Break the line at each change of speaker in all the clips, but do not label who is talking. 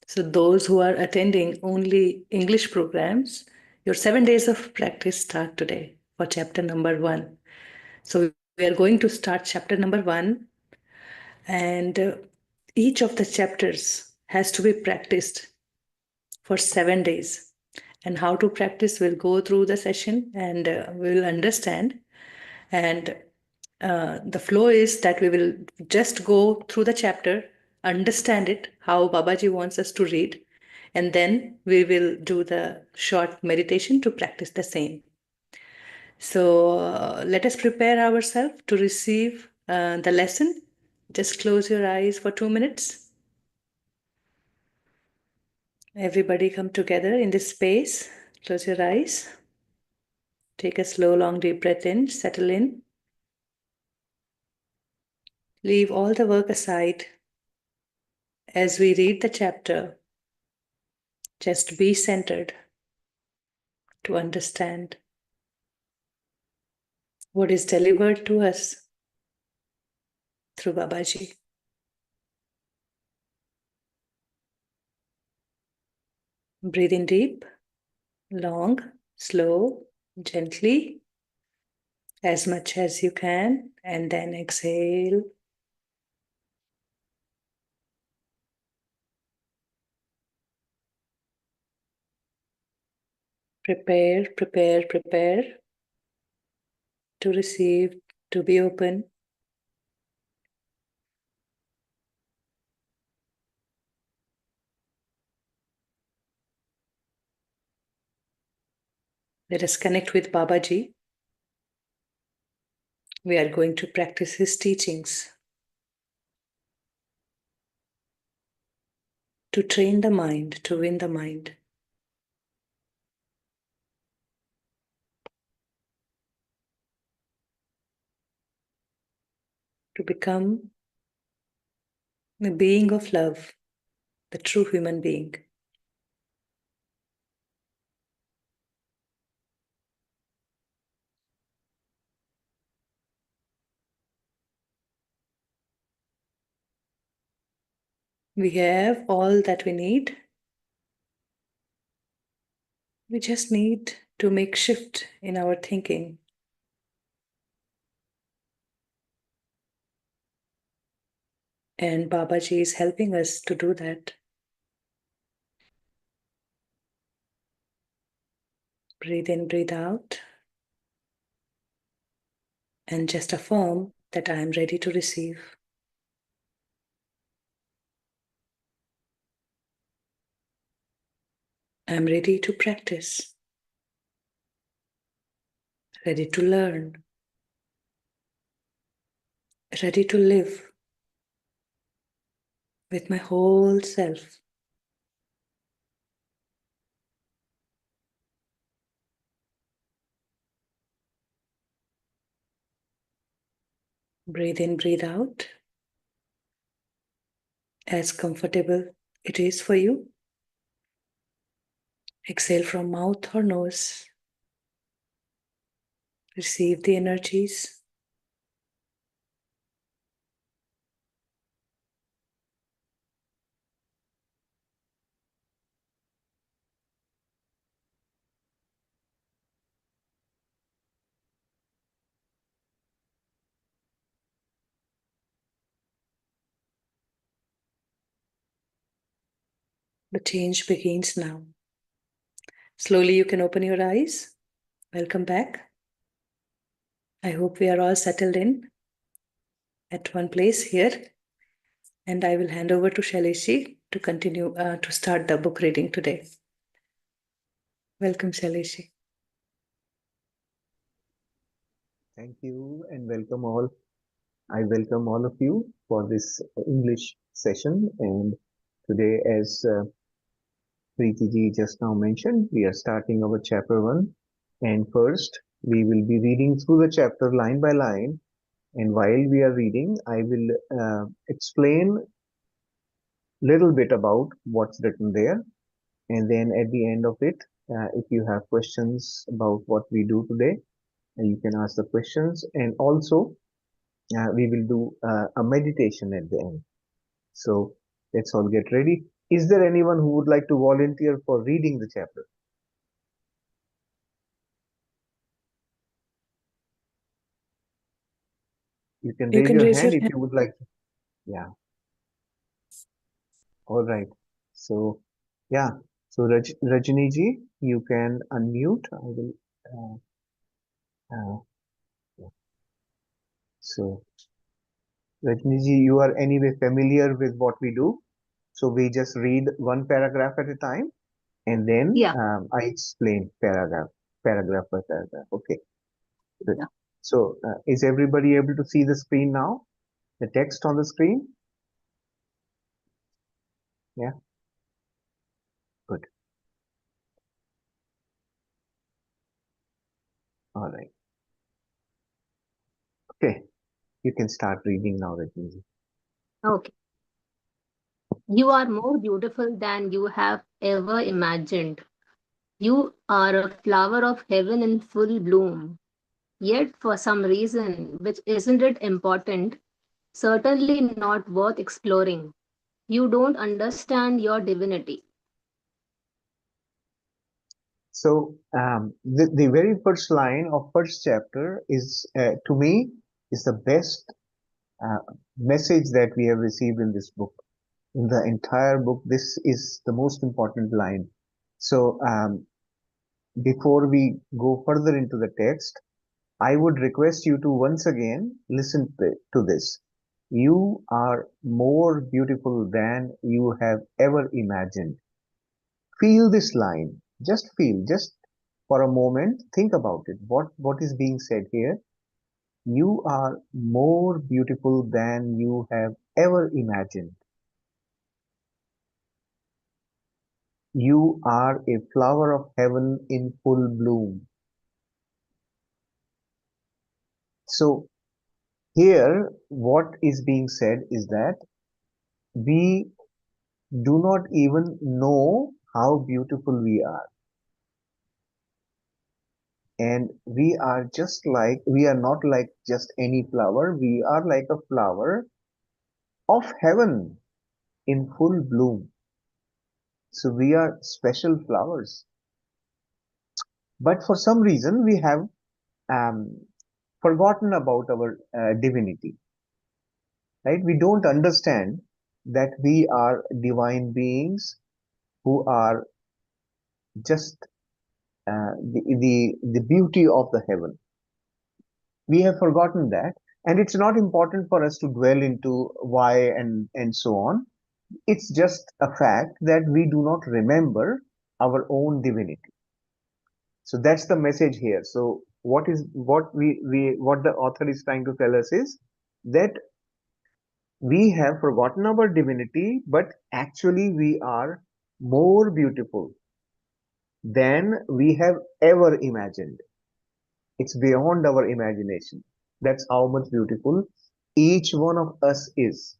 So those who are attending only English programs, your 7 days of practice start today for chapter number 1. So we are going to start chapter number 1, and each of the chapters has to be practiced for 7 days. And how to practice, we'll go through the session and we'll understand. And the flow is that we will just go through the chapter, understand it, how Babaji wants us to read, and then we will do the short meditation to practice the same. So let us prepare ourselves to receive the lesson. Just close your eyes for 2 minutes. Everybody come together in this space. Close your eyes. Take a slow, long, deep breath in. Settle in. Leave all the work aside. As we read the chapter, just be centered to understand what is delivered to us through Babaji. Breathe in deep, long, slow, gently, as much as you can, and then exhale. Prepare, prepare, prepare to receive, to be open. Let us connect with Babaji. We are going to practice his teachings to train the mind, to win the mind. To become a being of love, the true human being. We have all that we need. We just need to make shift in our thinking. And Babaji is helping us to do that. Breathe in, breathe out. And just affirm that I am ready to receive. I am ready to practice. Ready to learn. Ready to live with my whole self. Breathe in, breathe out. As comfortable it is for you. Exhale from mouth or nose. Receive the energies. The change begins now. Slowly you can open your eyes. Welcome back. I hope we are all settled in at one place here. And I will hand over to Shaileshi to continue to start the book reading today. Welcome, Shaileshi.
Thank you and welcome all. I welcome all of you for this English session. And today, as Preeti ji just now mentioned, we are starting our chapter 1. And first, we will be reading through the chapter line by line. And while we are reading, I will explain little bit about what's written there. And then at the end of it, if you have questions about what we do today, you can ask the questions. And also, we will do a meditation at the end. So let's all get ready. Is there anyone who would like to volunteer for reading the chapter? You can
You
raise
can
your
raise your
hand if
hand.
you would like to. Yeah, all right. So, yeah. So, Rajni ji, you can unmute. I will. Uh, yeah. So, Rajni ji, you are anyway familiar with what we do. So, we just read one paragraph at a time, and then
Yeah,
I explain paragraph by paragraph. Okay. Good.
yeah.
So, is everybody able to see the screen now? The text on the screen? Yeah, good. All right. Okay, you can start reading now, Rajni.
Okay. You are more beautiful than you have ever imagined. You are a flower of heaven in full bloom. Yet, for some reason, which isn't it important, certainly not worth exploring, you don't understand your divinity.
So, the very first line of first chapter is, to me, is the best uh, message that we have received in this book. In the entire book, this is the most important line. So, before we go further into the text, I would request you to once again listen to this. You are more beautiful than you have ever imagined. Feel this line. Just feel, just for a moment, think about it. What is being said here? You are more beautiful than you have ever imagined. You are a flower of heaven in full bloom. So here, what is being said is that we do not even know how beautiful we are. And we are not like just any flower. We are like a flower of heaven in full bloom. So we are special flowers. But for some reason, we have um, forgotten about our divinity, right? We don't understand that we are divine beings who are just the beauty of the heaven. We have forgotten that, and it's not important for us to dwell into why and so on. It's just a fact that we do not remember our own divinity. So that's the message here. So what the author is trying to tell us is that we have forgotten our divinity, but actually we are more beautiful than we have ever imagined. It's beyond our imagination. That's how much beautiful each one of us is,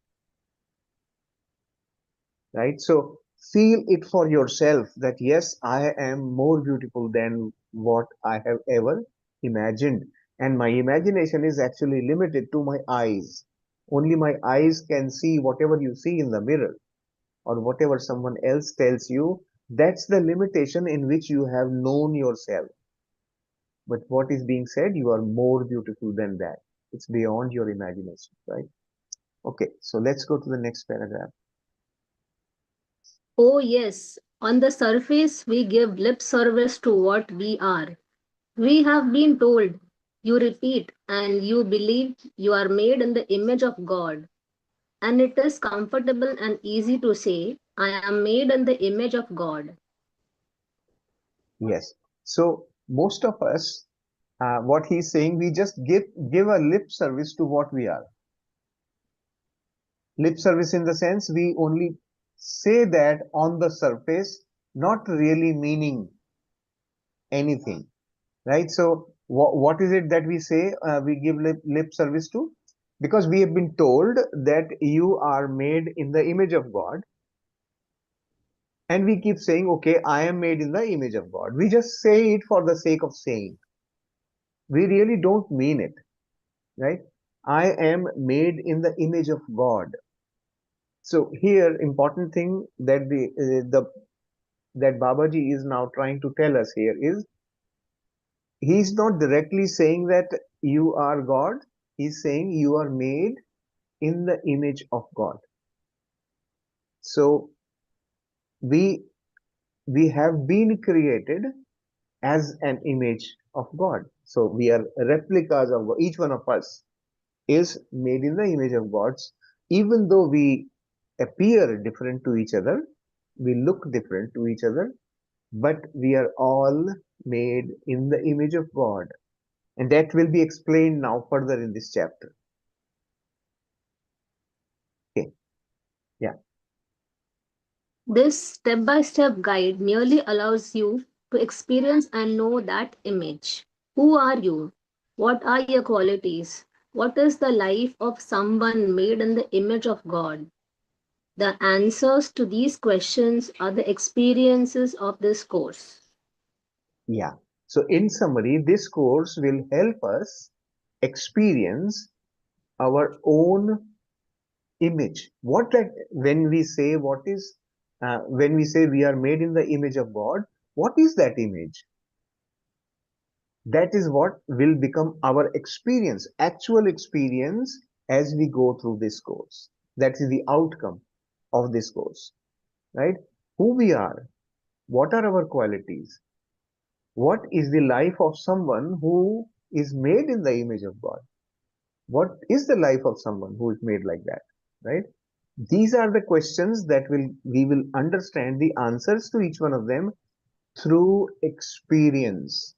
right? So feel it for yourself that yes, I am more beautiful than what I have ever imagined. And my imagination is actually limited to my eyes. Only my eyes can see whatever you see in the mirror or whatever someone else tells you. That's the limitation in which you have known yourself. But what is being said, you are more beautiful than that. It's beyond your imagination, right? Okay, so let's go to the next paragraph.
Oh, yes, on the surface, we give lip service to what we are. We have been told, you repeat, and you believe you are made in the image of God. And it is comfortable and easy to say, I am made in the image of God.
Yes. So most of us, what he's saying, we just give a lip service to what we are. Lip service in the sense we only say that on the surface, not really meaning anything, right? So what is it that we say we give lip service to? Because we have been told that you are made in the image of God, and we keep saying, okay, I am made in the image of God. We just say it for the sake of saying. We really don't mean it, right? I am made in the image of God. So here, important thing that that Babaji is now trying to tell us here is, he's not directly saying that you are God. He's saying you are made in the image of God. So we we have been created as an image of God. So we are replicas of God. Each one of us is made in the image of God's, even though we appear different to each other, we look different to each other, but we are all made in the image of God. And that will be explained now further in this chapter. Okay, yeah,
This step by step guide merely allows you to experience and know that image. Who are you? What are your qualities? What is the life of someone made in the image of God? The answers to these questions are the experiences of this course.
yeah. So in summary, this course will help us experience our own image. What that, when we say what is, when we say we are made in the image of God, what is that image? That is what will become our experience, actual experience, as we go through this course. That is the outcome of this course, right? Who we are, what are our qualities, what is the life of someone who is made in the image of God, what is the life of someone who is made like that, right? These are the questions that we will understand the answers to each one of them through experience,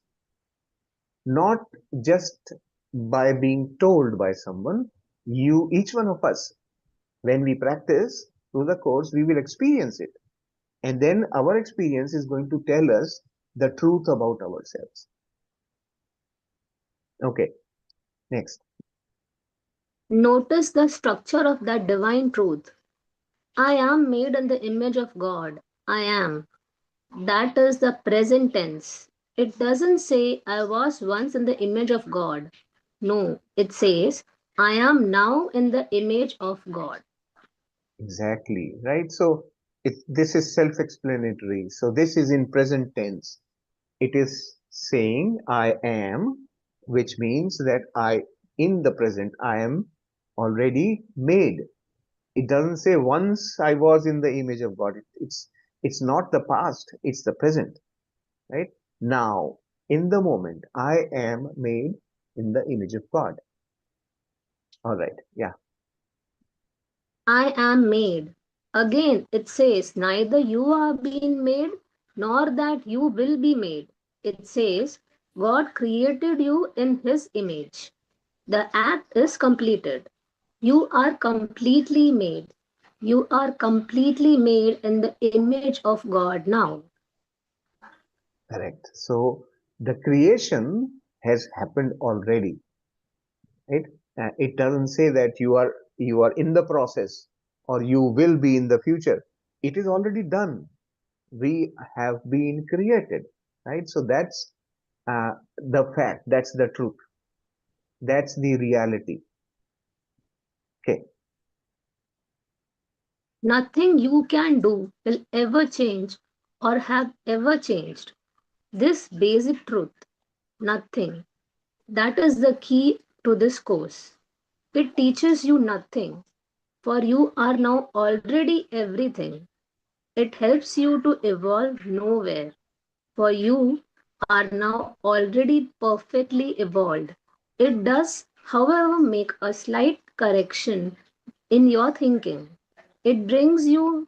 not just by being told by someone. You, each one of us, when we practice through the course, we will experience it. And then our experience is going to tell us the truth about ourselves. Okay, next.
Notice the structure of that divine truth. I am made in the image of God. I am. That is the present tense. It doesn't say I was once in the image of God. No, it says I am now in the image of God.
Exactly, right? So this is self-explanatory. So this is in present tense. It is saying I am, which means that in the present, I am already made. It doesn't say once I was in the image of God. It's not the past, it's the present, right? Now, in the moment, I am made in the image of God. All right, yeah,
I am made. Again, it says neither you are being made nor that you will be made. It says God created you in his image. The act is completed. You are completely made. You are completely made in the image of God now.
correct. So the creation has happened already, right? It doesn't say that you are in the process or you will be in the future. It is already done. We have been created, right? So that's the fact. That's the truth. That's the reality. Okay,
Nothing you can do will ever change or have ever changed. This basic truth, nothing. That is the key to this course. It teaches you nothing, for you are now already everything. It helps you to evolve nowhere, for you are now already perfectly evolved. It does, however, make a slight correction in your thinking. It brings you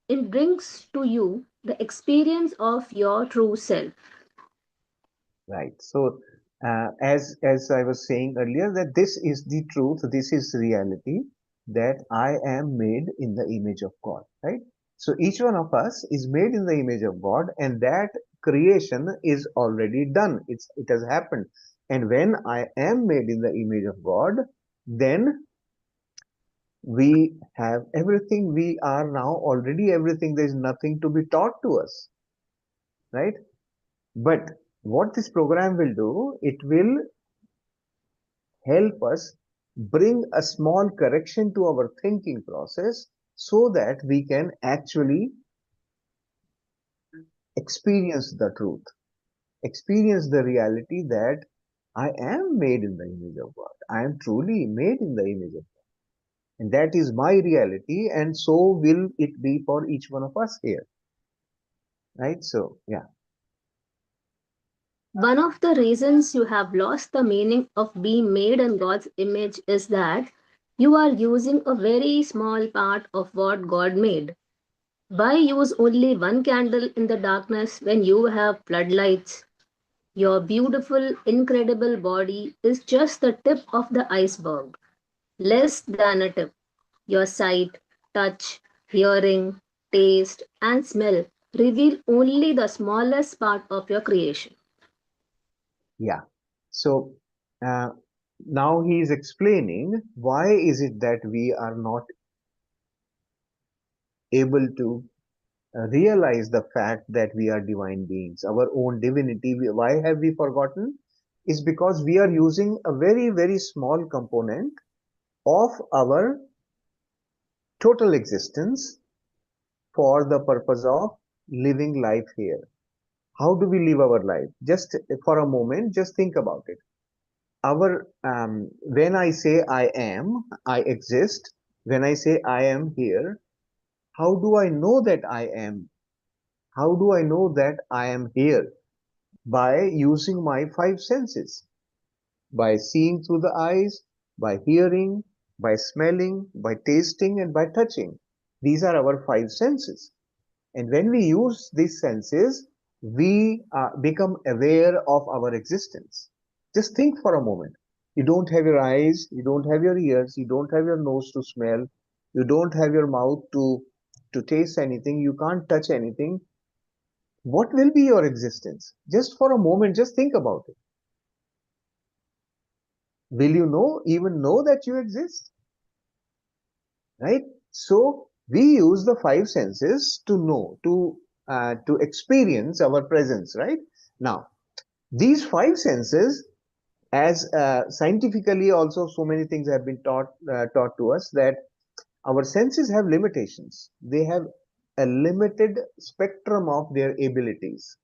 it brings to you the experience of your true self.
right. So as I was saying earlier, that this is the truth. This is reality. That I am made in the image of God, right? So each one of us is made in the image of God, and that creation is already done. It has happened. And when I am made in the image of God, then we have everything. We are now already everything. There is nothing to be taught to us, right? But what this program will do, it will help us bring a small correction to our thinking process so that we can actually experience the truth, experience the reality that I am made in the image of God. I am truly made in the image of God. And that is my reality, and so will it be for each one of us here. Right? So, yeah.
One of the reasons you have lost the meaning of being made in God's image is that you are using a very small part of what God made. Why use only one candle in the darkness when you have floodlights? Your beautiful, incredible body is just the tip of the iceberg, less than a tip. Your sight, touch, hearing, taste, and smell reveal only the smallest part of your creation.
Yeah. So, uh, now he is explaining why is it that we are not able to realize the fact that we are divine beings, our own divinity. Why have we forgotten? Is because we are using a very, very small component of our total existence for the purpose of living life here. How do we live our life? Just for a moment, just think about it. When I say I am, I exist. When I say I am here, how do I know that I am? How do I know that I am here? By using my five senses, by seeing through the eyes, by hearing, by smelling, by tasting, and by touching. These are our five senses. And when we use these senses, we become aware of our existence. Just think for a moment. You don't have your eyes, you don't have your ears, you don't have your nose to smell, you don't have your mouth to taste anything, you can't touch anything. What will be your existence? Just for a moment, just think about it. Will you even know that you exist? Right? So we use the five senses to know, to experience our presence. Right? Now, these five senses, as scientifically also so many things have been taught to us, that our senses have limitations. They have a limited spectrum of their abilities.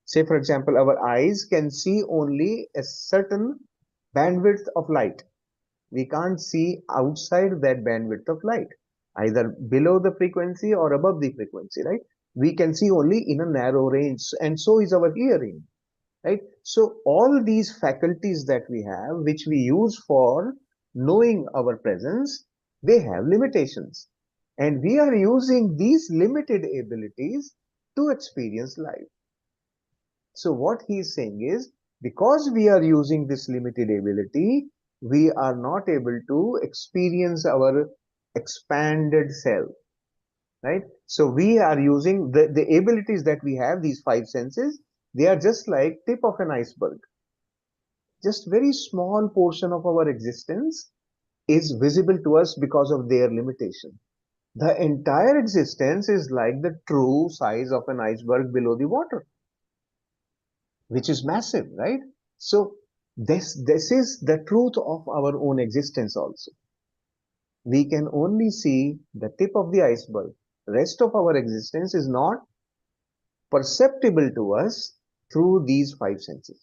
Say, for example, our eyes can see only a certain bandwidth of light. We can't see outside that bandwidth of light, either below the frequency or above the frequency, right? We can see only in a narrow range, and so is our hearing, right? So all these faculties that we have, which we use for knowing our presence, they have limitations. And we are using these limited abilities to experience life. So what he is saying is, because we are using this limited ability, we are not able to experience our expanded self, right? So we are using the abilities that we have, these five senses, they are just like tip of an iceberg. Just very small portion of our existence is visible to us because of their limitation. The entire existence is like the true size of an iceberg below the water, which is massive, right? So this is the truth of our own existence also. We can only see the tip of the iceberg. Rest of our existence is not perceptible to us through these five senses,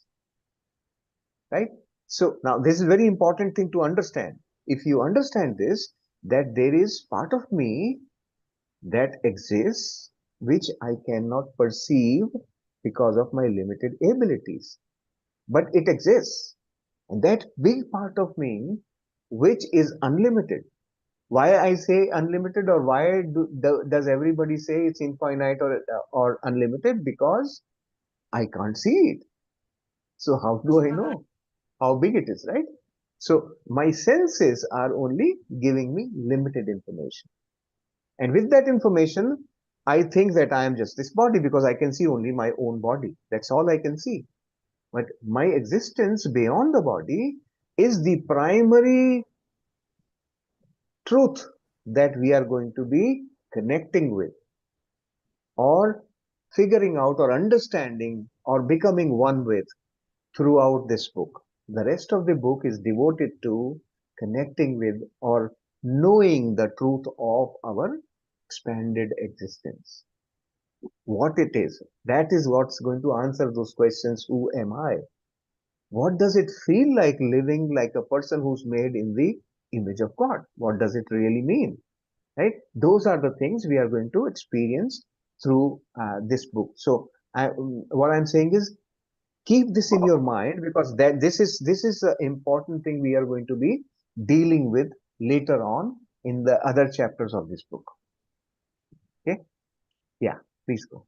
right? So now this is a very important thing to understand. If you understand this, that there is part of me that exists which I cannot perceive because of my limited abilities, but it exists. And that big part of me, which is unlimited. Why I say unlimited, or why does everybody say it's infinite or unlimited? Because I can't see it. So how do I know how big it is, right? So my senses are only giving me limited information. And with that information, I think that I am just this body because I can see only my own body. That's all I can see. But my existence beyond the body is the primary truth that we are going to be connecting with, or figuring out, or understanding, or becoming one with throughout this book. The rest of the book is devoted to connecting with or knowing the truth of our expanded existence. What it is, that is what's going to answer those questions. Who am I? What does it feel like living like a person who's made in the image of God? What does it really mean? Right? Those are the things we are going to experience through this book. So, what I'm saying is, keep this in your mind, because that this is an important thing we are going to be dealing with later on in the other chapters of this book. Okay? Yeah, please go.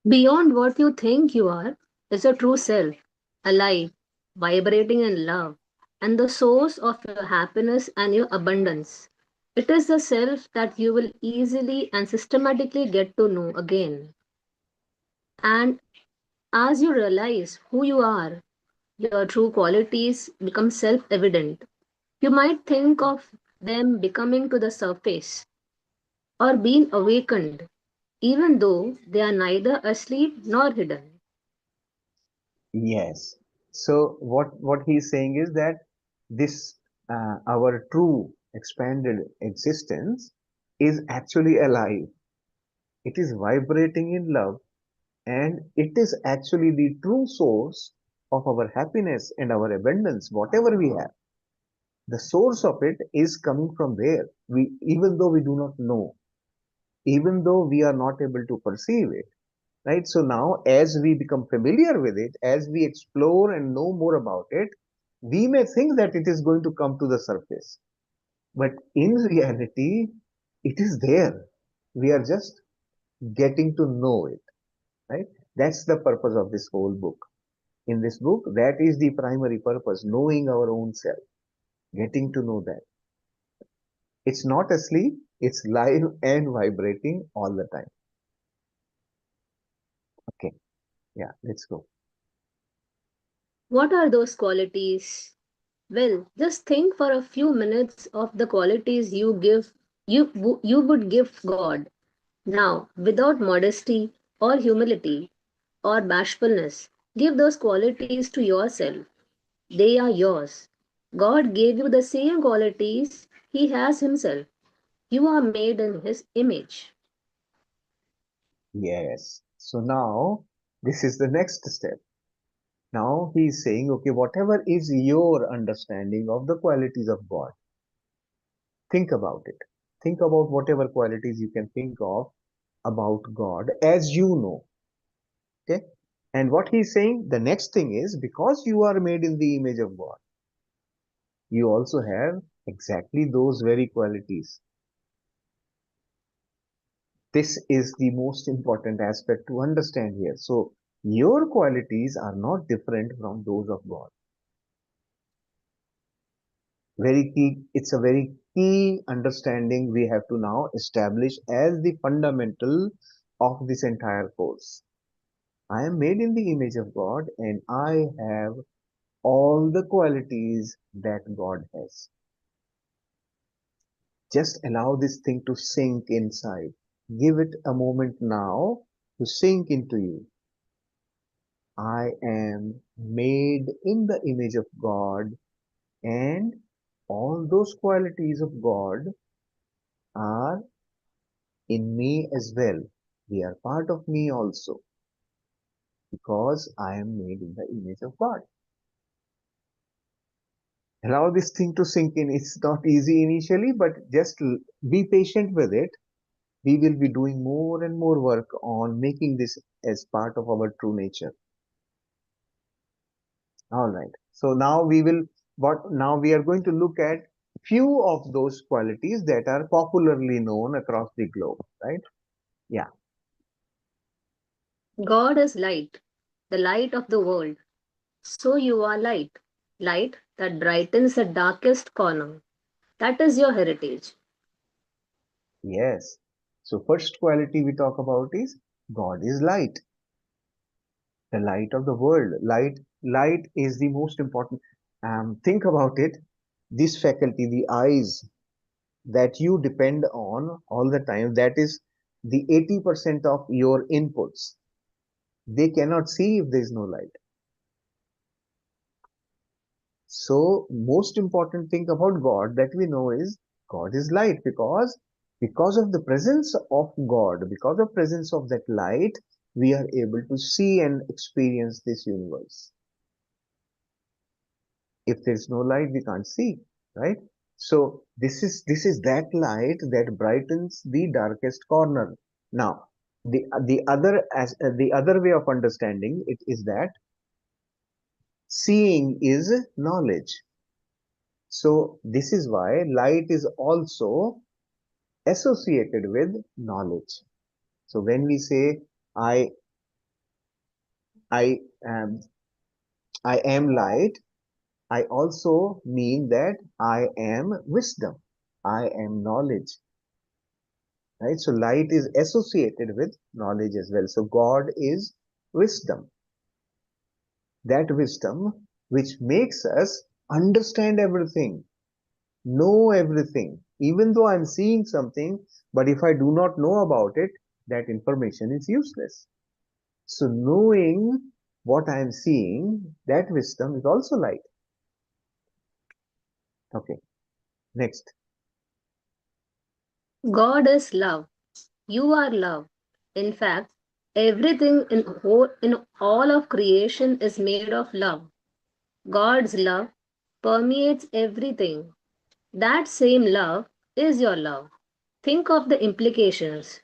Beyond what you think you are is a true self, alive, vibrating in love, and the source of your happiness and your abundance. It is the self that you will easily and systematically get to know again. And as you realize who you are, your true qualities become self evident. You might think of them becoming to the surface or being awakened, even though they are neither asleep nor hidden.
Yes. So what he's saying is that this our true expanded existence is actually alive. It is vibrating in love, and it is actually the true source of our happiness and our abundance. Whatever we have, the source of it is coming from there. We, even though we do not know, even though we are not able to perceive it, right? So now, as we become familiar with it, as we explore and know more about it, we may think that it is going to come to the surface, but in reality, it is there. We are just getting to know it, right? That's the purpose of this whole book. In this book, that is the primary purpose: knowing our own self, getting to know that it's not asleep, it's live and vibrating all the time. Okay, yeah, let's go.
What are those qualities? Well, just think for a few minutes of the qualities you would give God. Now, without modesty or humility or bashfulness, give those qualities to yourself. They are yours. God gave you the same qualities He has Himself. You are made in His image.
Yes. So now, this is the next step. Now he is saying, okay, whatever is your understanding of the qualities of God, think about it. Think about whatever qualities you can think of about God as you know. Okay. And what he's saying, the next thing is, because you are made in the image of God, you also have exactly those very qualities. This is the most important aspect to understand here. So, your qualities are not different from those of God. Very key, it's a very key understanding we have to now establish as the fundamental of this entire course. I am made in the image of God, and I have all the qualities that God has. Just allow this thing to sink inside. Give it a moment now to sink into you. I am made in the image of God, and all those qualities of God are in me as well. They are part of me also, because I am made in the image of God. Allow this thing to sink in. It's not easy initially, but just be patient with it. We will be doing more and more work on making this as part of our true nature. All right. So now we are going to look at few of those qualities that are popularly known across the globe, right? Yeah.
God is light, the light of the world. So you are light, light that brightens the darkest corner. That is your heritage.
Yes. So first quality we talk about is God is light, the light of the world. Light is the most important. Think about it. This faculty, the eyes that you depend on all the time, that is the 80% of your inputs. They cannot see if there is no light. So most important thing about God that we know is God is light, because Because of the presence of God, because of presence of that light, we are able to see and experience this universe. If there's no light, we can't see, right? So this is that light that brightens the darkest corner. Now, the other way of understanding it is that seeing is knowledge. So this is why light is also associated with knowledge. So when we say I I am I am light, I also mean that I am wisdom. I am knowledge. Right? So light is associated with knowledge as well. So God is wisdom. That wisdom which makes us understand everything, know everything. Even though I'm seeing something, but if I do not know about it, that information is useless. So knowing what I am seeing, that wisdom is also light. Okay, next.
God is love. You are love. In fact, everything in all of creation is made of love. God's love permeates everything. That same love is your love. Think of the implications.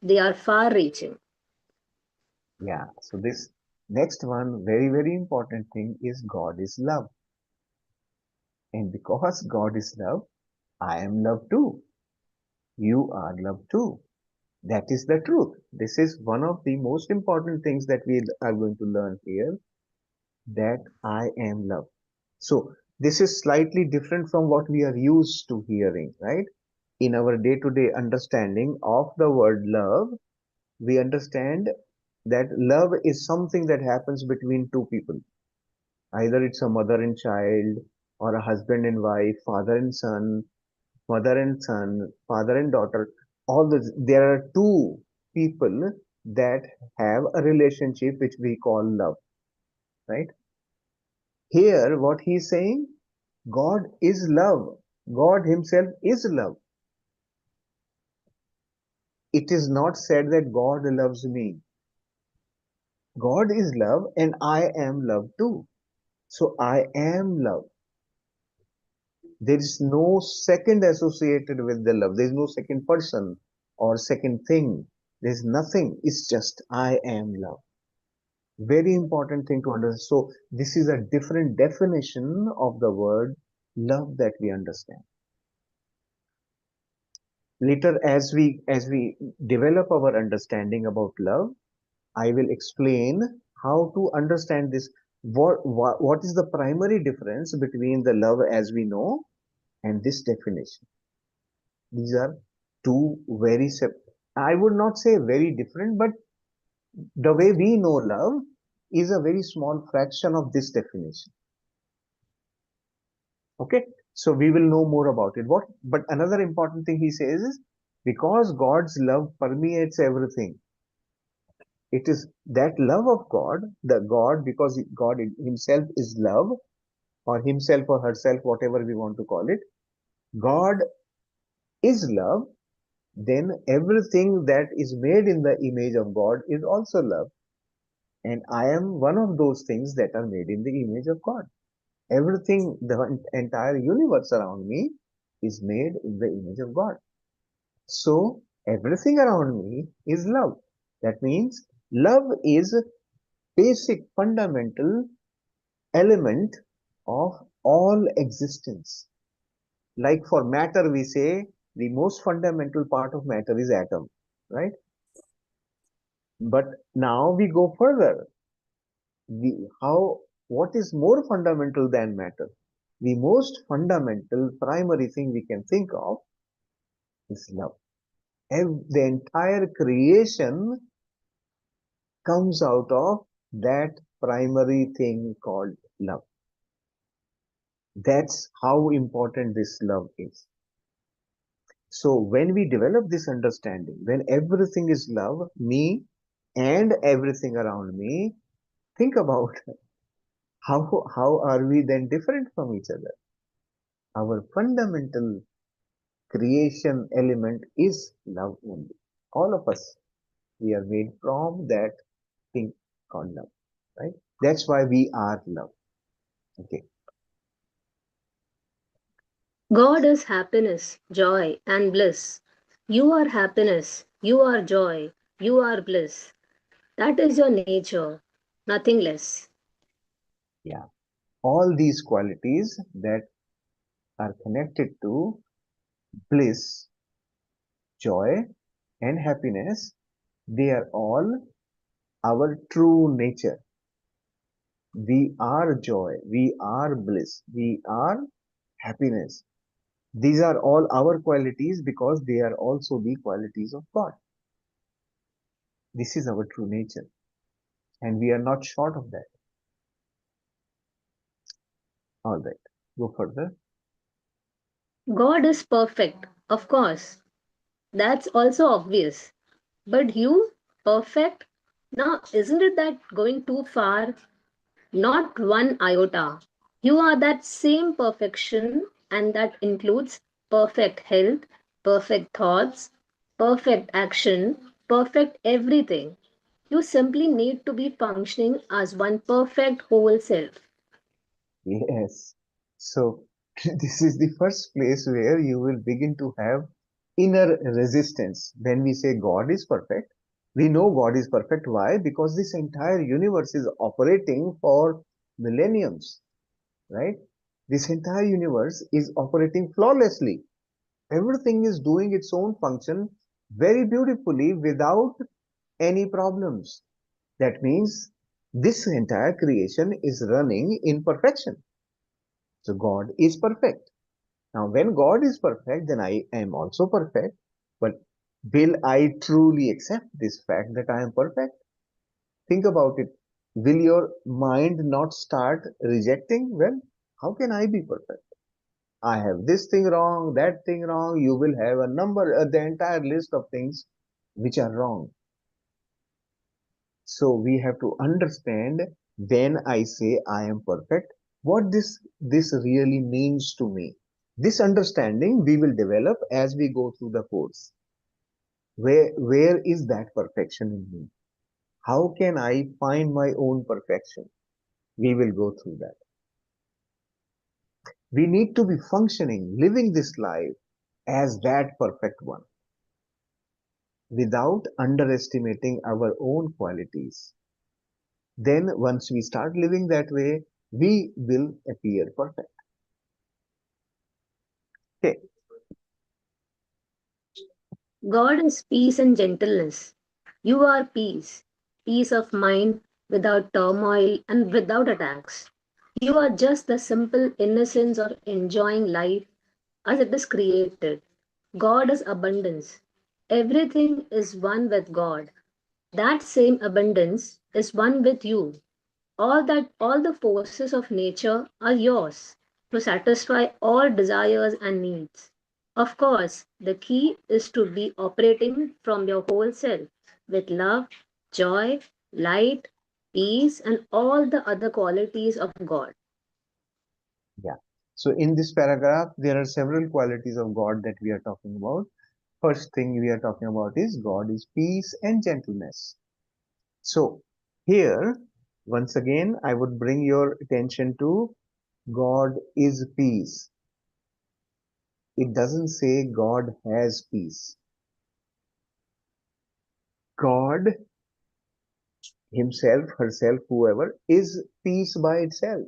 They are far reaching.
Yeah, so this next one, very, very important thing is God is love. And because God is love, I am love too. You are love too. That is the truth. This is one of the most important things that we are going to learn here, that I am love. So this is slightly different from what we are used to hearing, right? In our day-to-day understanding of the word love, we understand that love is something that happens between two people. Either it's a mother and child, or a husband and wife, father and son, mother and son, father and daughter. All those, there are two people that have a relationship which we call love, right? Here, what he is saying, God is love. God Himself is love. It is not said that God loves me. God is love and I am love too. So I am love. There is no second associated with the love. There is no second person or second thing. There is nothing. It's just I am love. Very important thing to understand. So this is a different definition of the word love that we understand. Later, as we develop our understanding about love, I will explain how to understand this. What is the primary difference between the love as we know and this definition? These are two I would not say very different, but the way we know love is a very small fraction of this definition. Okay, so we will know more about it. But another important thing he says is, because God's love permeates everything, it is that love of God, the God, because God Himself is love, or Himself or herself, whatever we want to call it. God is love, then everything that is made in the image of God is also love. And I am one of those things that are made in the image of God. Everything, the entire universe around me is made in the image of God. So everything around me is love. That means love is a basic fundamental element of all existence. Like for matter, we say the most fundamental part of matter is atom, right? But now we go further. What is more fundamental than matter? The most fundamental primary thing we can think of is love. The entire creation comes out of that primary thing called love. That's how important this love is. So when we develop this understanding, when everything is love, me and everything around me, think about how are we then different from each other? Our fundamental creation element is love only. All of us, we are made from that thing called love, right? That's why we are love. Okay.
God is happiness, joy, and bliss. You are happiness, you are joy, you are bliss. That is your nature, nothing less.
Yeah. All these qualities that are connected to bliss, joy, and happiness, they are all our true nature. We are joy, we are bliss, we are happiness. These are all our qualities because they are also the qualities of God. This is our true nature, and we are not short of that. All right, go further.
God is perfect, of course. That's also obvious. But you, perfect? Now, isn't it that going too far? Not one iota. You are that same perfection, and that includes perfect health, perfect thoughts, perfect action, perfect everything. You simply need to be functioning as one perfect whole self.
Yes. So, this is the first place where you will begin to have inner resistance. When we say God is perfect, we know God is perfect. Why? Because this entire universe is operating for millenniums, right? This entire universe is operating flawlessly. Everything is doing its own function very beautifully without any problems. That means this entire creation is running in perfection. So God is perfect. Now, when God is perfect, then I am also perfect. But will I truly accept this fact that I am perfect? Think about it. Will your mind not start rejecting? Well, how can I be perfect? I have this thing wrong, that thing wrong. You will have a number, the entire list of things which are wrong. So we have to understand when I say I am perfect, what this really means to me. This understanding we will develop as we go through the course. Where is that perfection in me? How can I find my own perfection? We will go through that. We need to be functioning, living this life as that perfect one without underestimating our own qualities. Then once we start living that way, we will appear perfect. Okay.
God is peace and gentleness. You are peace, peace of mind without turmoil and without attacks. You are just the simple innocence of enjoying life as it is created. God is abundance. Everything is one with God. That same abundance is one with you. All the forces of nature are yours to satisfy all desires and needs. Of course, the key is to be operating from your whole self with love, joy, light, peace, and all the other qualities of God.
Yeah. So in this paragraph, there are several qualities of God that we are talking about. First thing we are talking about is God is peace and gentleness. So here, once again, I would bring your attention to God is peace. It doesn't say God has peace. God himself, herself, whoever is peace by itself.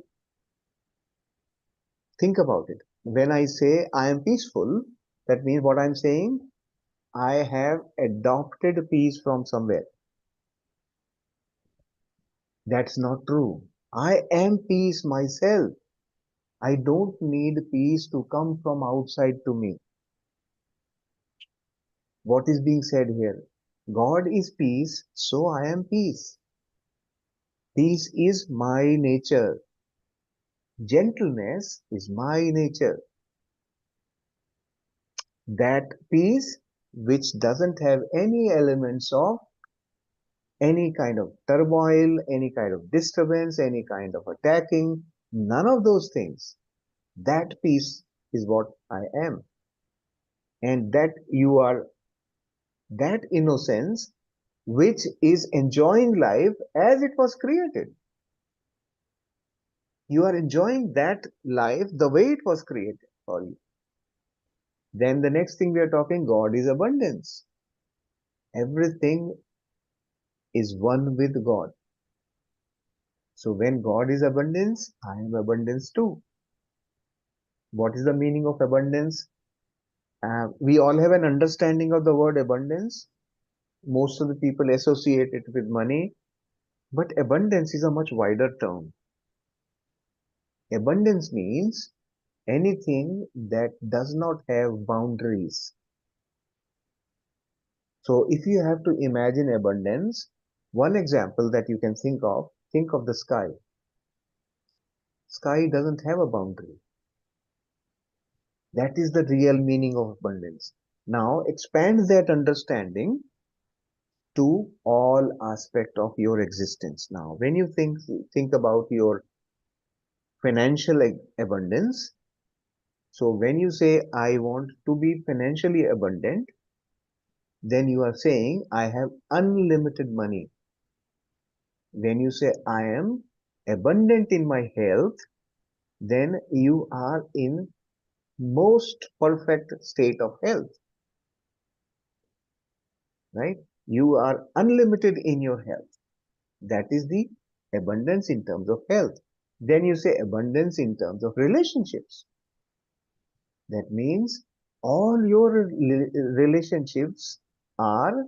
Think about it. When I say I am peaceful, that means what I'm saying, I have adopted peace from somewhere. That's not true. I am peace myself. I don't need peace to come from outside to me. What is being said here? God is peace, so I am peace. Peace is my nature. Gentleness is my nature. That peace which doesn't have any elements of any kind of turmoil, any kind of disturbance, any kind of attacking, none of those things. That peace is what I am. and that you are that innocence which is enjoying life as it was created. You are enjoying that life the way it was created for you. Then the next thing we are talking, God is abundance. Everything is one with God. So when God is abundance, I am abundance too. What is the meaning of abundance? We all have an understanding of the word abundance. Most of the people associate it with money, but abundance is a much wider term. Abundance means anything that does not have boundaries. So if you have to imagine abundance, one example that you can think of the sky. Sky doesn't have a boundary. That is the real meaning of abundance. Now expand that understanding to all aspect of your existence. Now, when you think about your financial abundance, so when you say I want to be financially abundant, then you are saying I have unlimited money. When you say I am abundant in my health, then you are in most perfect state of health, right? You are unlimited in your health. That is the abundance in terms of health. Then you say abundance in terms of relationships. That means all your relationships are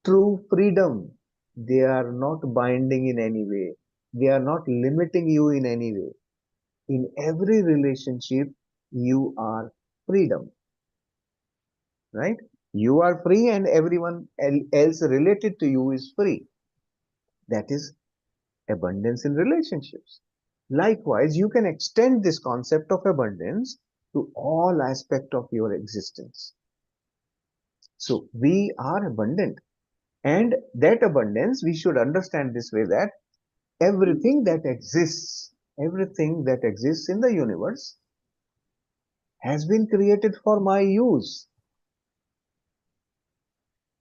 true freedom. They are not binding in any way. They are not limiting you in any way. In every relationship, you are freedom, right? You are free and everyone else related to you is free. That is abundance in relationships. Likewise, you can extend this concept of abundance to all aspects of your existence. So we are abundant, and that abundance we should understand this way, that everything that exists, everything that exists in the universe has been created for my use.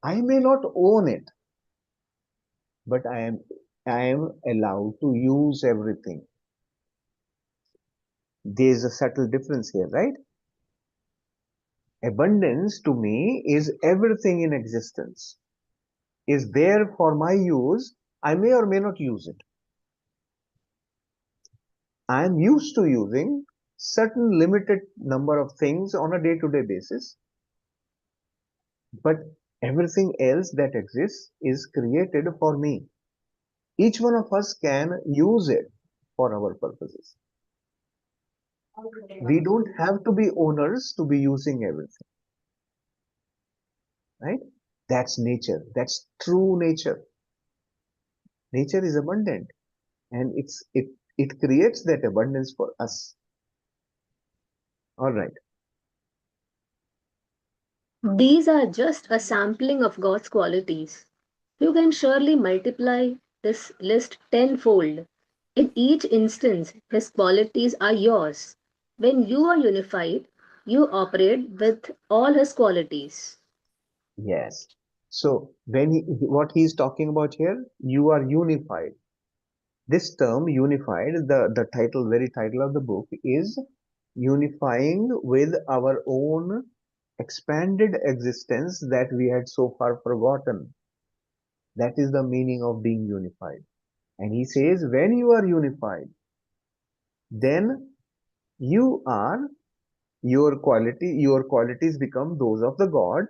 I may not own it, but I am allowed to use everything. There is a subtle difference here, right? Abundance to me is everything in existence is there for my use. I may or may not use it. I am used to using certain limited number of things on a day-to-day basis, but everything else that exists is created for me. Each one of us can use it for our purposes. We don't have to be owners to be using everything, right? That's nature. That's true nature. Nature is abundant, and it creates that abundance for us. All right.
These are just a sampling of God's qualities. You can surely multiply this list tenfold. In each instance, His qualities are yours. When you are unified, you operate with all His qualities.
Yes. So when what he is talking about here, you are unified. This term unified, the title, very title of the book is unifying with our own expanded existence that we had so far forgotten. That is the meaning of being unified. And he says, when you are unified, then you are your qualities become those of the God,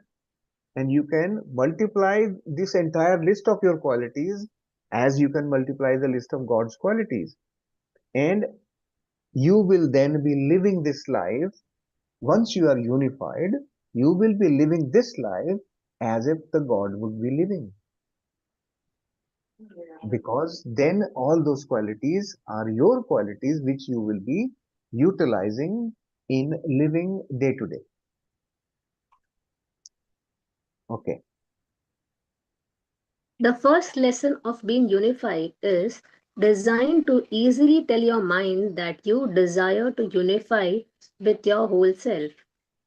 and you can multiply this entire list of your qualities as you can multiply the list of God's qualities. And you will then be living this life. Once you are unified, you will be living this life as if the God would be living. Because then all those qualities are your qualities which you will be utilizing in living day to day. Okay.
The first lesson of being unified is designed to easily tell your mind that you desire to unify with your whole self.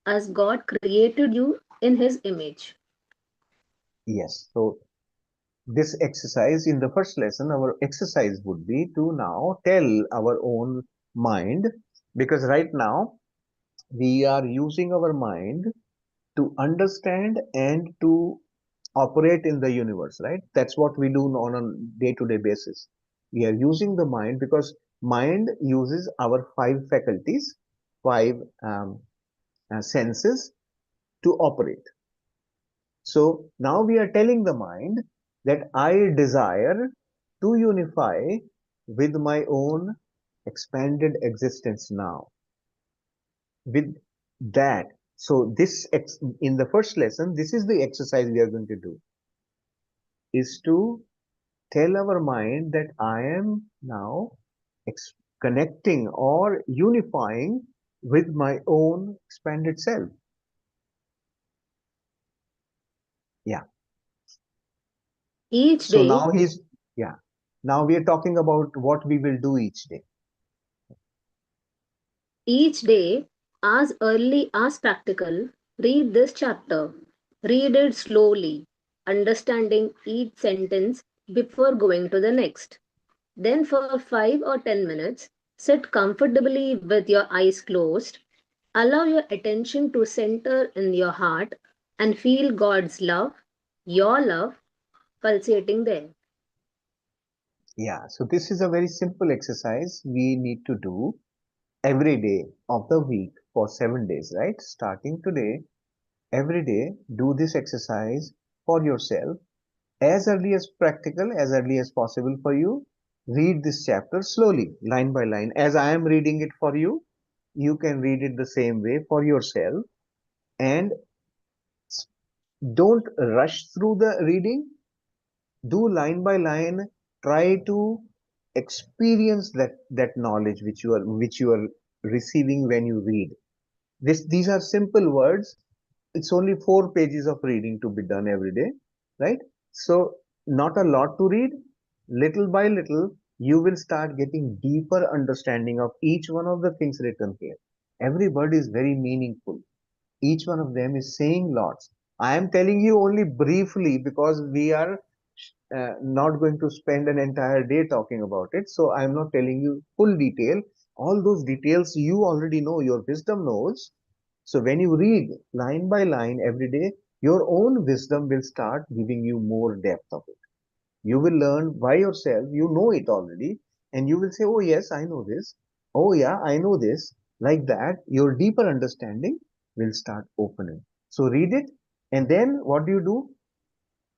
as God created you in His image.
Yes. So this exercise, in the first lesson, our exercise would be to now tell our own mind, because right now we are using our mind to understand and to operate in the universe, right? That's what we do on a day-to-day basis. We are using the mind because mind uses our five faculties, five senses to operate. So now we are telling the mind that I desire to unify with my own expanded existence now. With that, so in the first lesson, this is the exercise we are going to do, is to tell our mind that I am now connecting or unifying with my own expanded self. Yeah.
Each
So
day,
now yeah. Now we are talking about what we will do each day.
each day, as early as practical, read this chapter. Read it slowly, understanding each sentence before going to the next. Then, for 5 or 10 minutes, sit comfortably with your eyes closed. Allow your attention to center in your heart and feel God's love, your love, pulsating there.
Yeah. So this is a very simple exercise we need to do every day of the week for 7 days, right? Starting today, every day, do this exercise for yourself as early as practical, as early as possible for you. Read this chapter slowly, line by line. As I am reading it for you, you can read it the same way for yourself. And don't rush through the reading. Do line by line. Try to experience that knowledge which you are receiving when you read. These are simple words. It's only 4 pages of reading to be done every day, right? So not a lot to read. Little by little, you will start getting deeper understanding of each one of the things written here. Every word is very meaningful. Each one of them is saying lots. I am telling you only briefly because we are not going to spend an entire day talking about it. So I am not telling you full detail. All those details you already know, your wisdom knows. So when you read line by line every day, your own wisdom will start giving you more depth of it. You will learn by yourself, you know it already, and you will say, oh, yes, I know this. Oh, yeah, I know this. Like that, your deeper understanding will start opening. So read it, and then what do you do?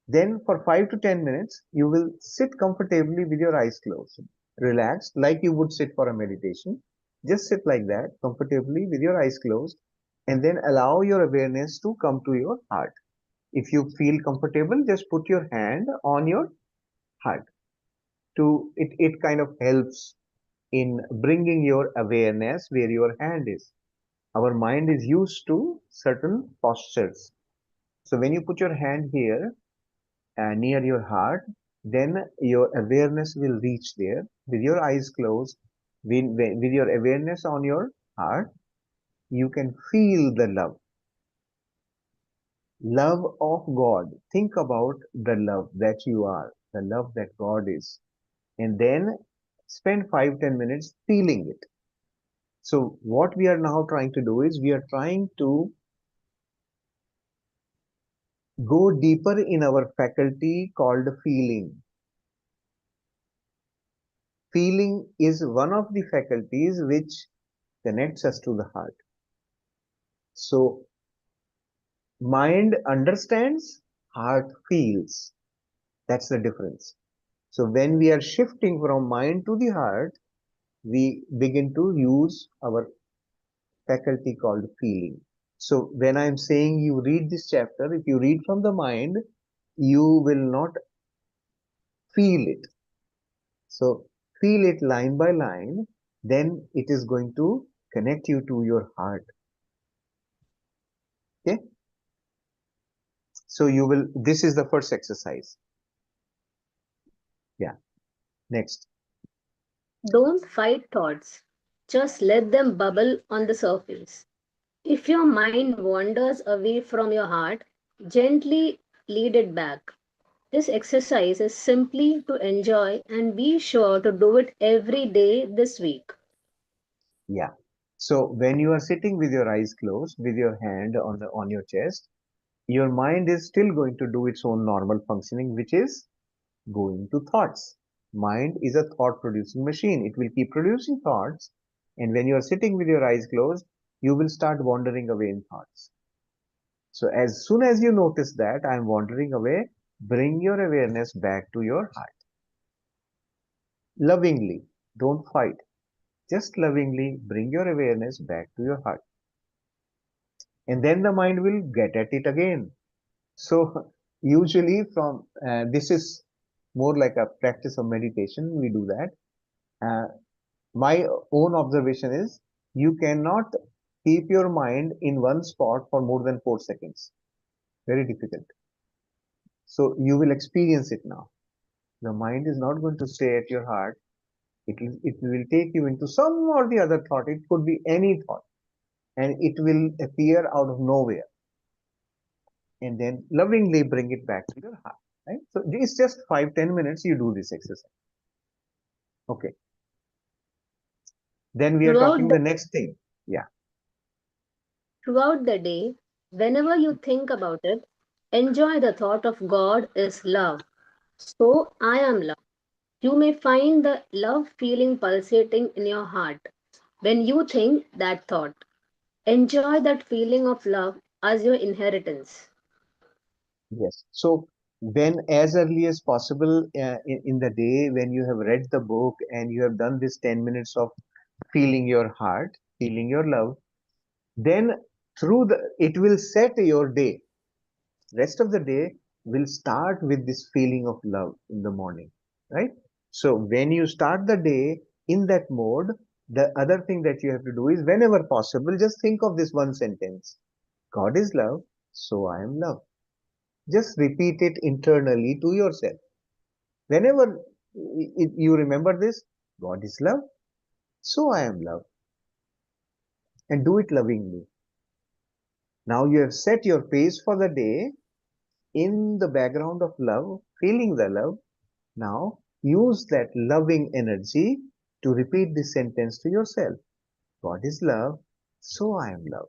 Then for 5 to 10 minutes, you will sit comfortably with your eyes closed, relaxed, like you would sit for a meditation. Just sit like that, comfortably with your eyes closed, and then allow your awareness to come to your heart. If you feel comfortable, just put your hand on your heart. It kind of helps in bringing your awareness where your hand is. Our mind is used to certain postures. So when you put your hand here, near your heart, then your awareness will reach there with your eyes closed, with your awareness on your heart. You can feel the love of God. Think about the love that you are, the love that God is, and then spend 5-10 minutes feeling it. So what we are now trying to do is we are trying to go deeper in our faculty called feeling. Feeling is one of the faculties which connects us to the heart. So mind understands, heart feels. That's the difference. So when we are shifting from mind to the heart, we begin to use our faculty called feeling. So when I'm saying you read this chapter, if you read from the mind, you will not feel it. So feel it line by line, then it is going to connect you to your heart. Okay. So this is the first exercise. Yeah. Next.
Don't fight thoughts, just let them bubble on the surface. If your mind wanders away from your heart, gently lead it back. This exercise is simply to enjoy and be sure to do it every day this week.
Yeah. So when you are sitting with your eyes closed, with your hand on your chest, your mind is still going to do its own normal functioning, which is going to thoughts. Mind is a thought producing machine. It will keep producing thoughts. And when you are sitting with your eyes closed, you will start wandering away in thoughts. So as soon as you notice that I am wandering away, bring your awareness back to your heart. Lovingly, don't fight. Just lovingly bring your awareness back to your heart. And then the mind will get at it again. So usually from this is more like a practice of meditation. We do that. My own observation is you cannot keep your mind in one spot for more than 4 seconds. Very difficult. So you will experience it now. The mind is not going to stay at your heart. It will take you into some or the other thought. It could be any thought, and it will appear out of nowhere, and then lovingly bring it back to your heart. Right? So it's just 5-10 minutes. You do this exercise. Okay. Then we are
Throughout
talking
the,
the next thing. Yeah.
throughout the day, whenever you think about it, enjoy the thought of God is love. So I am love. You may find the love feeling pulsating in your heart when you think that thought. Enjoy that feeling of love as your inheritance.
Yes. So when as early as possible in the day, when you have read the book and you have done this 10 minutes of feeling your heart, feeling your love, then through the it will set your day. Rest of the day will start with this feeling of love in the morning, right? So when you start the day in that mode, the other thing that you have to do is whenever possible, just think of this one sentence. God is love, so I am love. Just repeat it internally to yourself. Whenever you remember this, God is love, so I am love, and do it lovingly. Now you have set your pace for the day in the background of love, feeling the love. Now use that loving energy to repeat this sentence to yourself. God is love, so I am love.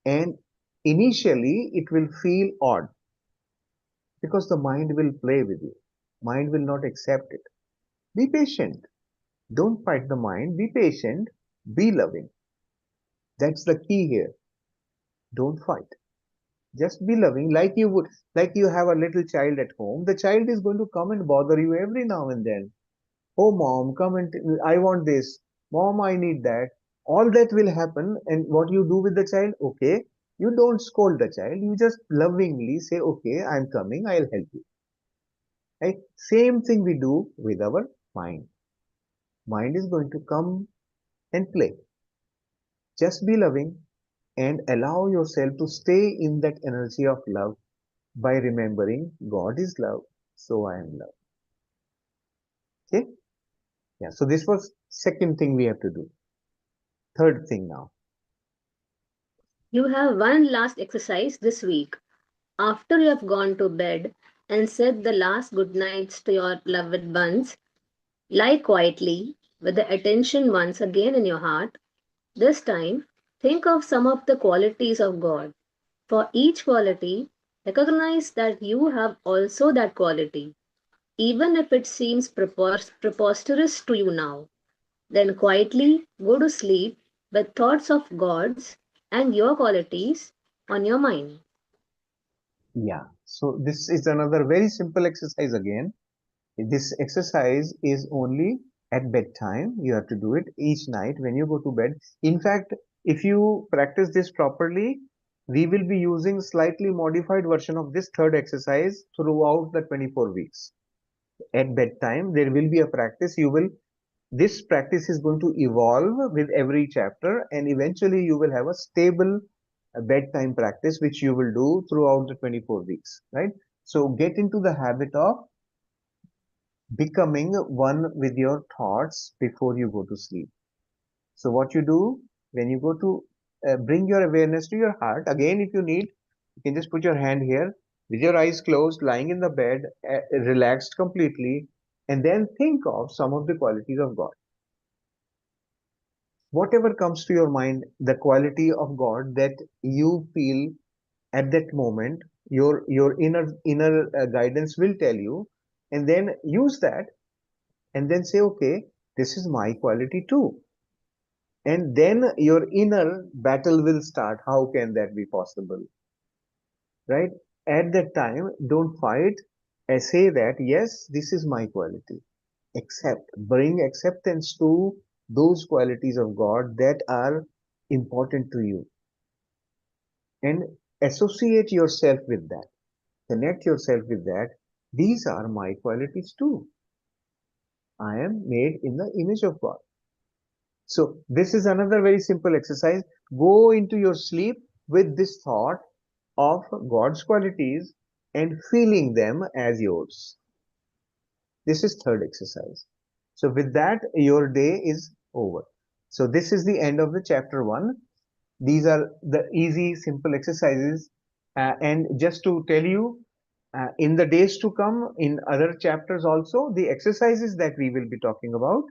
And initially it will feel odd because the mind will play with you. Mind will not accept it. Be patient. Don't fight the mind. Be patient. Be loving. That's the key here. Don't fight. Just be loving like you have a little child at home. The child is going to come and bother you every now and then. Oh, mom, come and I want this. Mom, I need that. All that will happen. And what you do with the child? Okay. You don't scold the child. You just lovingly say, okay, I'm coming. I'll help you. Right? Same thing we do with our mind. Mind is going to come and play. Just be loving and allow yourself to stay in that energy of love by remembering God is love, so I am love. Okay? Yeah. So this was second thing we have to do. Third thing now.
You have one last exercise this week. After you have gone to bed and said the last good nights to your loved ones, lie quietly with the attention once again in your heart. This time, think of some of the qualities of God. For each quality, recognize that you have also that quality, even if it seems preposterous to you now. Then quietly go to sleep with thoughts of God's and your qualities on your mind.
Yeah. So this is another very simple exercise again. This exercise is only at bedtime. You have to do it each night when you go to bed. In fact, if you practice this properly, we will be using slightly modified version of this third exercise throughout the 24 weeks. At bedtime, there will be a practice. This practice is going to evolve with every chapter, and eventually you will have a stable bedtime practice which you will do throughout the 24 weeks, right? So get into the habit of becoming one with your thoughts before you go to sleep. So what you do, when you go to bring your awareness to your heart, again, if you need, you can just put your hand here with your eyes closed, lying in the bed, relaxed completely, and then think of some of the qualities of God. Whatever comes to your mind, the quality of God that you feel at that moment, your inner guidance will tell you, and then use that, and then say, okay, this is my quality too. And then your inner battle will start. How can that be possible? Right? At that time, don't fight and say that, yes, this is my quality. Accept, bring acceptance to those qualities of God that are important to you, and associate yourself with that. Connect yourself with that. These are my qualities too. I am made in the image of God. So this is another very simple exercise. Go into your sleep with this thought of God's qualities and feeling them as yours. This is third exercise. So with that, your day is over. So this is the end of the chapter 1. These are the easy, simple exercises. And just to tell you, in the days to come, in other chapters also, the exercises that we will be talking about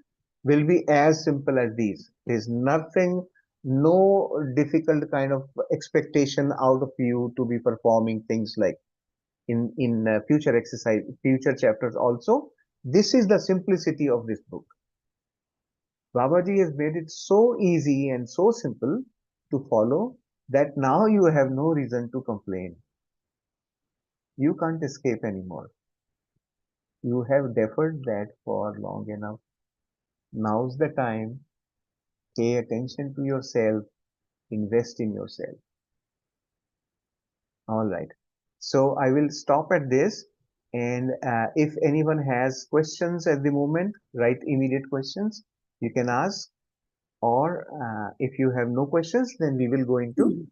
will be as simple as these. There's nothing, no difficult kind of expectation out of you to be performing things like in future exercise, future chapters also. This is the simplicity of this book. Babaji has made it so easy and so simple to follow that now you have no reason to complain. You can't escape anymore. You have deferred that for long enough. Now's the time. Pay attention to yourself. Invest in yourself. All right. So I will stop at this. And if anyone has questions at the moment, write immediate questions. You can ask. Or if you have no questions, then we will go into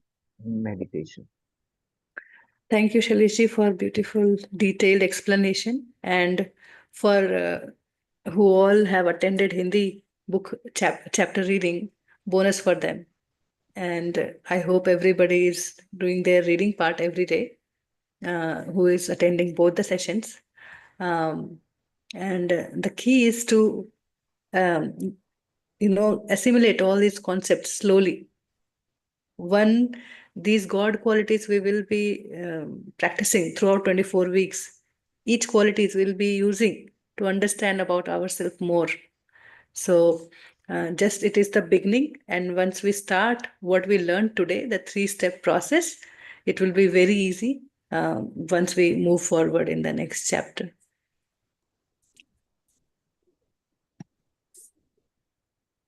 meditation.
Thank you, Shalishi, for beautiful, detailed explanation, and for who all have attended Hindi book chapter reading. Bonus for them. And I hope everybody is doing their reading part every day, who is attending both the sessions. And the key is to, assimilate all these concepts slowly. One, these God qualities we will be practicing throughout 24 weeks. Each qualities we'll be using to understand about ourselves more. So just it is the beginning, and once we start what we learned today, the 3-step process, it will be very easy once we move forward in the next chapter.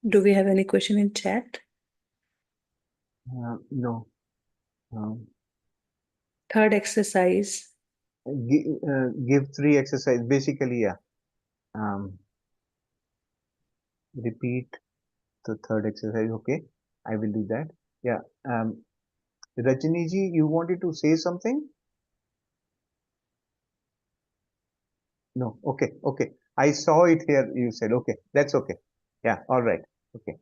Do we have any question in chat?
No.
Third exercise.
Give 3 exercise. Basically, yeah. Repeat the third exercise. Okay, I will do that. Yeah. Rajini ji, you wanted to say something? No. Okay. Okay. I saw it here. You said, okay, that's okay. Yeah. All right. Okay.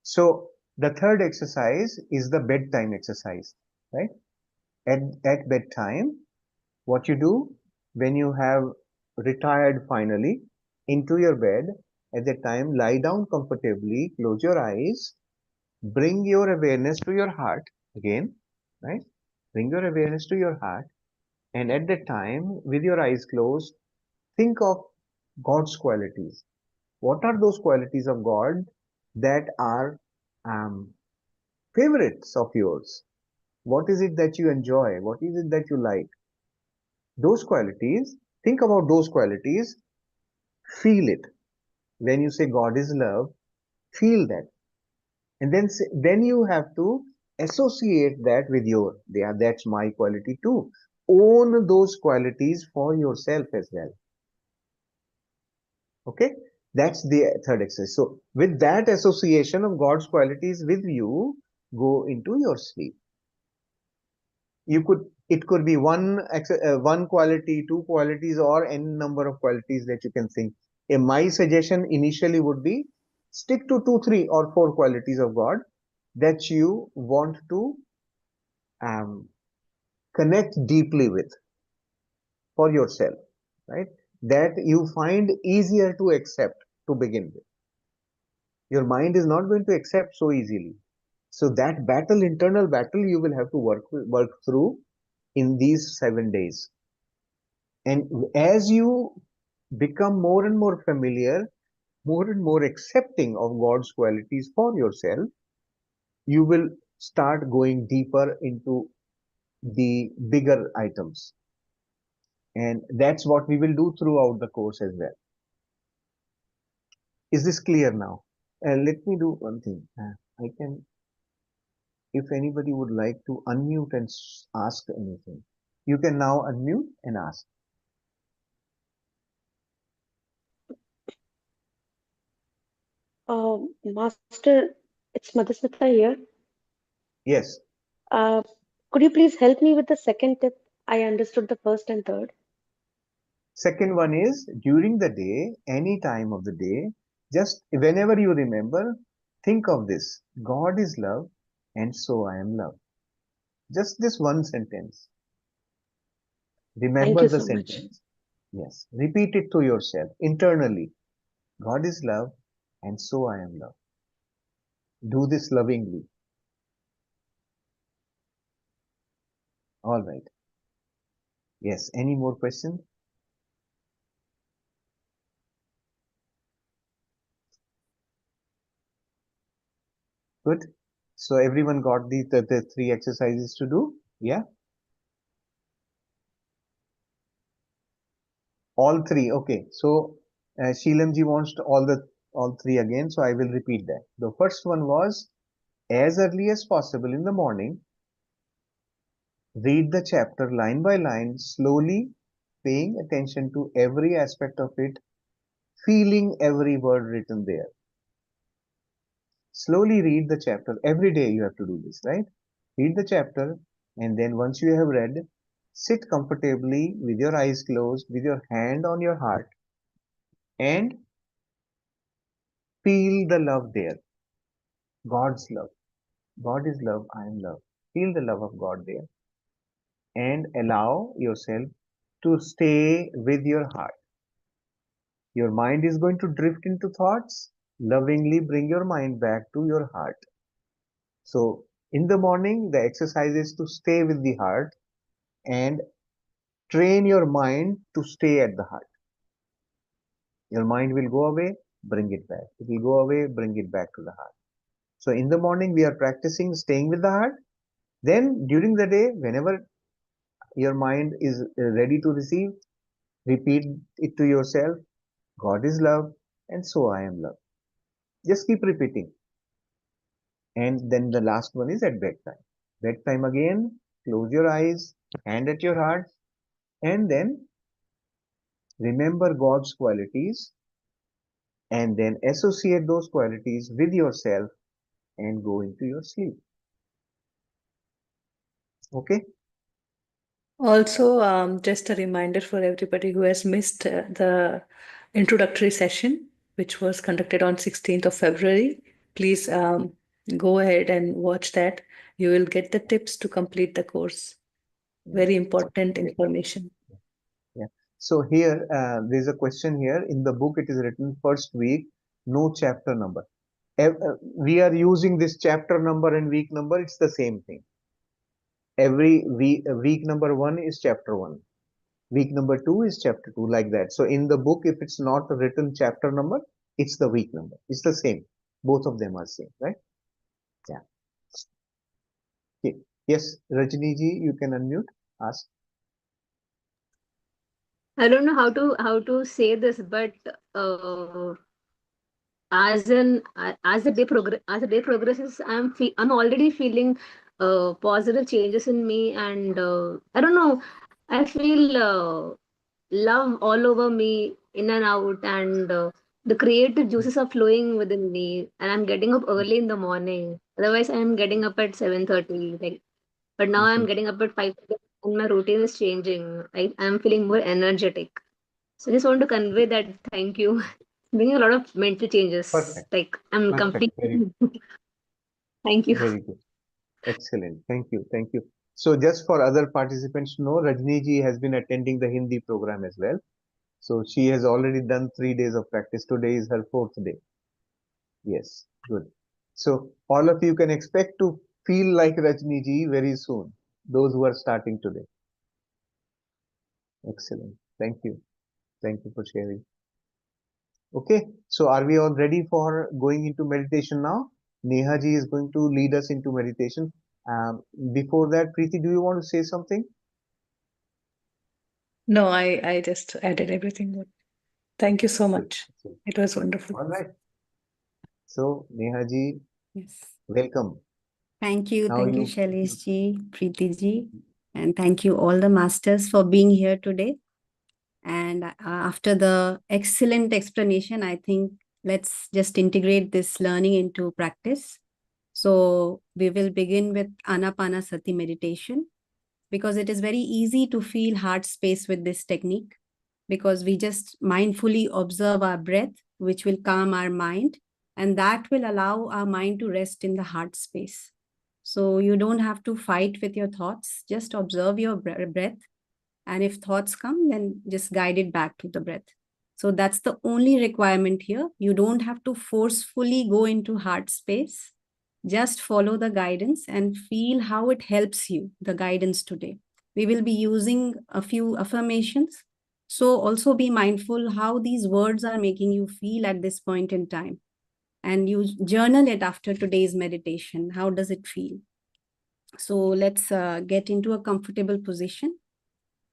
So the third exercise is the bedtime exercise, right? At bedtime, what you do when you have retired finally into your bed, at that time, lie down comfortably, close your eyes, bring your awareness to your heart again, right? Bring your awareness to your heart, and at that time, with your eyes closed, think of God's qualities. What are those qualities of God that are um, favorites of yours? What is it that you enjoy? What is it that you like? Those qualities, think about those qualities, feel it. When you say God is love, feel that. And then you have to associate that with your, yeah, that's my quality too. Own those qualities for yourself as well. Okay, that's the third exercise. So with that association of God's qualities with you, go into your sleep. You could, it could be one quality, 2 qualities, or any number of qualities that you can think. My suggestion initially would be stick to 2, 3, or 4 qualities of God. that you want to um, connect deeply with for yourself, right? That you find easier to accept to begin with. Your mind is not going to accept so easily. So that battle, internal battle, you will have to work through in these 7 days. And as you become more and more familiar, more and more accepting of God's qualities for yourself, you will start going deeper into the bigger items. And that's what we will do throughout the course as well. Is this clear now? Let me do one thing. I can, if anybody would like to unmute and ask anything, you can now unmute and ask.
Master, it's Madhusmita here.
Yes.
Uh, could you please help me with the second tip? I understood the first and third.
Second one is during the day, any time of the day, just whenever you remember, think of this. God is love and so I am love. Just this one sentence.
Thank
Remember
you
the
so much.
sentence. Yes. Repeat it to yourself internally. God is love and so I am love. Do this lovingly. All right. Yes. Any more questions? Good. So everyone got the three exercises to do? Yeah. All three. Okay. So Sheelamji wants all three again. So I will repeat that. The first one was as early as possible in the morning, read the chapter line by line, slowly paying attention to every aspect of it, feeling every word written there. Slowly read the chapter. Every day you have to do this, right? Read the chapter, and then once you have read, sit comfortably with your eyes closed, with your hand on your heart, and feel the love there. God's love. God is love, I am love. Feel the love of God there and allow yourself to stay with your heart. Your mind is going to drift into thoughts. Lovingly bring your mind back to your heart. So, in the morning, the exercise is to stay with the heart and train your mind to stay at the heart. Your mind will go away, bring it back. It will go away, bring it back to the heart. So, in the morning, we are practicing staying with the heart. Then, during the day, whenever your mind is ready to receive, repeat it to yourself. God is love and so I am love. Just keep repeating. And then the last one is at bedtime. Bedtime again, close your eyes, hand at your heart, and then remember God's qualities and then associate those qualities with yourself and go into your sleep. Okay?
Also, just a reminder for everybody who has missed the introductory session, which was conducted on 16th of February. Please go ahead and watch that. You will get the tips to complete the course. Very important information.
Yeah. So here, there's a question here. In the book, it is written first week, no chapter number. We are using this chapter number and week number. It's the same thing. Every week number one is chapter one. Week number two is chapter two, like that. So in the book, if it's not written chapter number, it's the week number. It's the same. Both of them are same, right? Yeah. Okay. Yes, Rajni ji, you can unmute. Ask.
I don't know how to say this, but uh, as the day progresses, I'm already feeling positive changes in me, and I don't know, I feel love all over me, in and out, and the creative juices are flowing within me, and I'm getting up early in the morning. Otherwise, I'm getting up at 7:30, like, but now I'm getting up at 5, and my routine is changing. I'm feeling more energetic. So I just want to convey that thank you. Bringing a lot of mental changes.
Perfect.
Like I'm
Perfect.
complete.
Very
Thank you.
Very good. Excellent. Thank you. Thank you. So just for other participants to know, Rajni ji has been attending the Hindi program as well. So she has already done 3 days of practice. Today is her fourth day. Yes, good. So all of you can expect to feel like Rajni ji very soon. Those who are starting today. Excellent. Thank you. Thank you for sharing. Okay, so are we all ready for going into meditation now? Neha ji is going to lead us into meditation. Before that, Preeti, do you want to say something?
No, I just added everything. Thank you so
Good.
much. It was wonderful.
All right. So, Neha ji,
Yes.
welcome.
Thank
Now
you,
you,
Shailesh ji, Preeti ji, and thank you all the masters for being here today. And after the excellent explanation, I think let's just integrate this learning into practice. So we will begin with Anapanasati meditation because it is very easy to feel heart space with this technique because we just mindfully observe our breath, which will calm our mind, and that will allow our mind to rest in the heart space. So you don't have to fight with your thoughts, just observe your breath. And if thoughts come, then just guide it back to the breath. So that's the only requirement here. You don't have to forcefully go into heart space. Just follow the guidance and feel how it helps you, the guidance today. We will be using a few affirmations. So also be mindful how these words are making you feel at this point in time. And you journal it after today's meditation. How does it feel? So let's get into a comfortable position.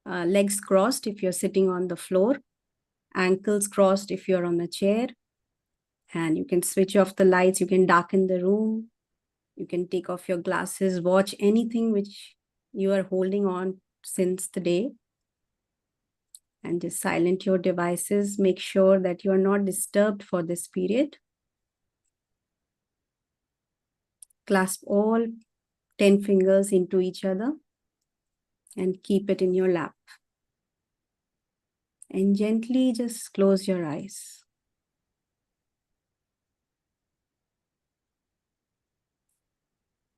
Legs crossed if you're sitting on the floor, ankles crossed if you're on a chair, and you can switch off the lights, you can darken the room, you can take off your glasses, watch anything which you are holding on since the day, and just silent your devices. Make sure that you are not disturbed for this period. Clasp all 10 fingers into each other and keep it in your lap. And gently just close your eyes.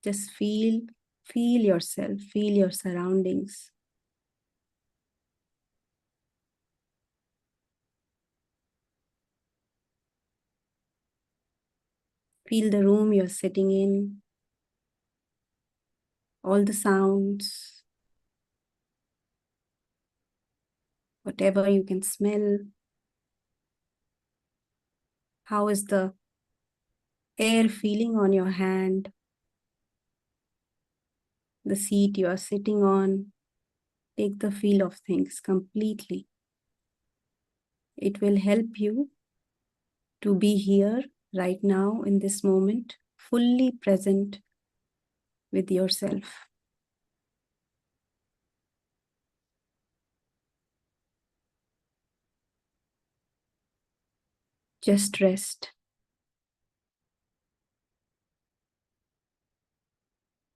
Just feel yourself, feel your surroundings. Feel the room you're sitting in, all the sounds, whatever you can smell. How is the air feeling on your hand? The seat you are sitting on. Take the feel of things completely. It will help you to be here right now in this moment, fully present with yourself. Just rest.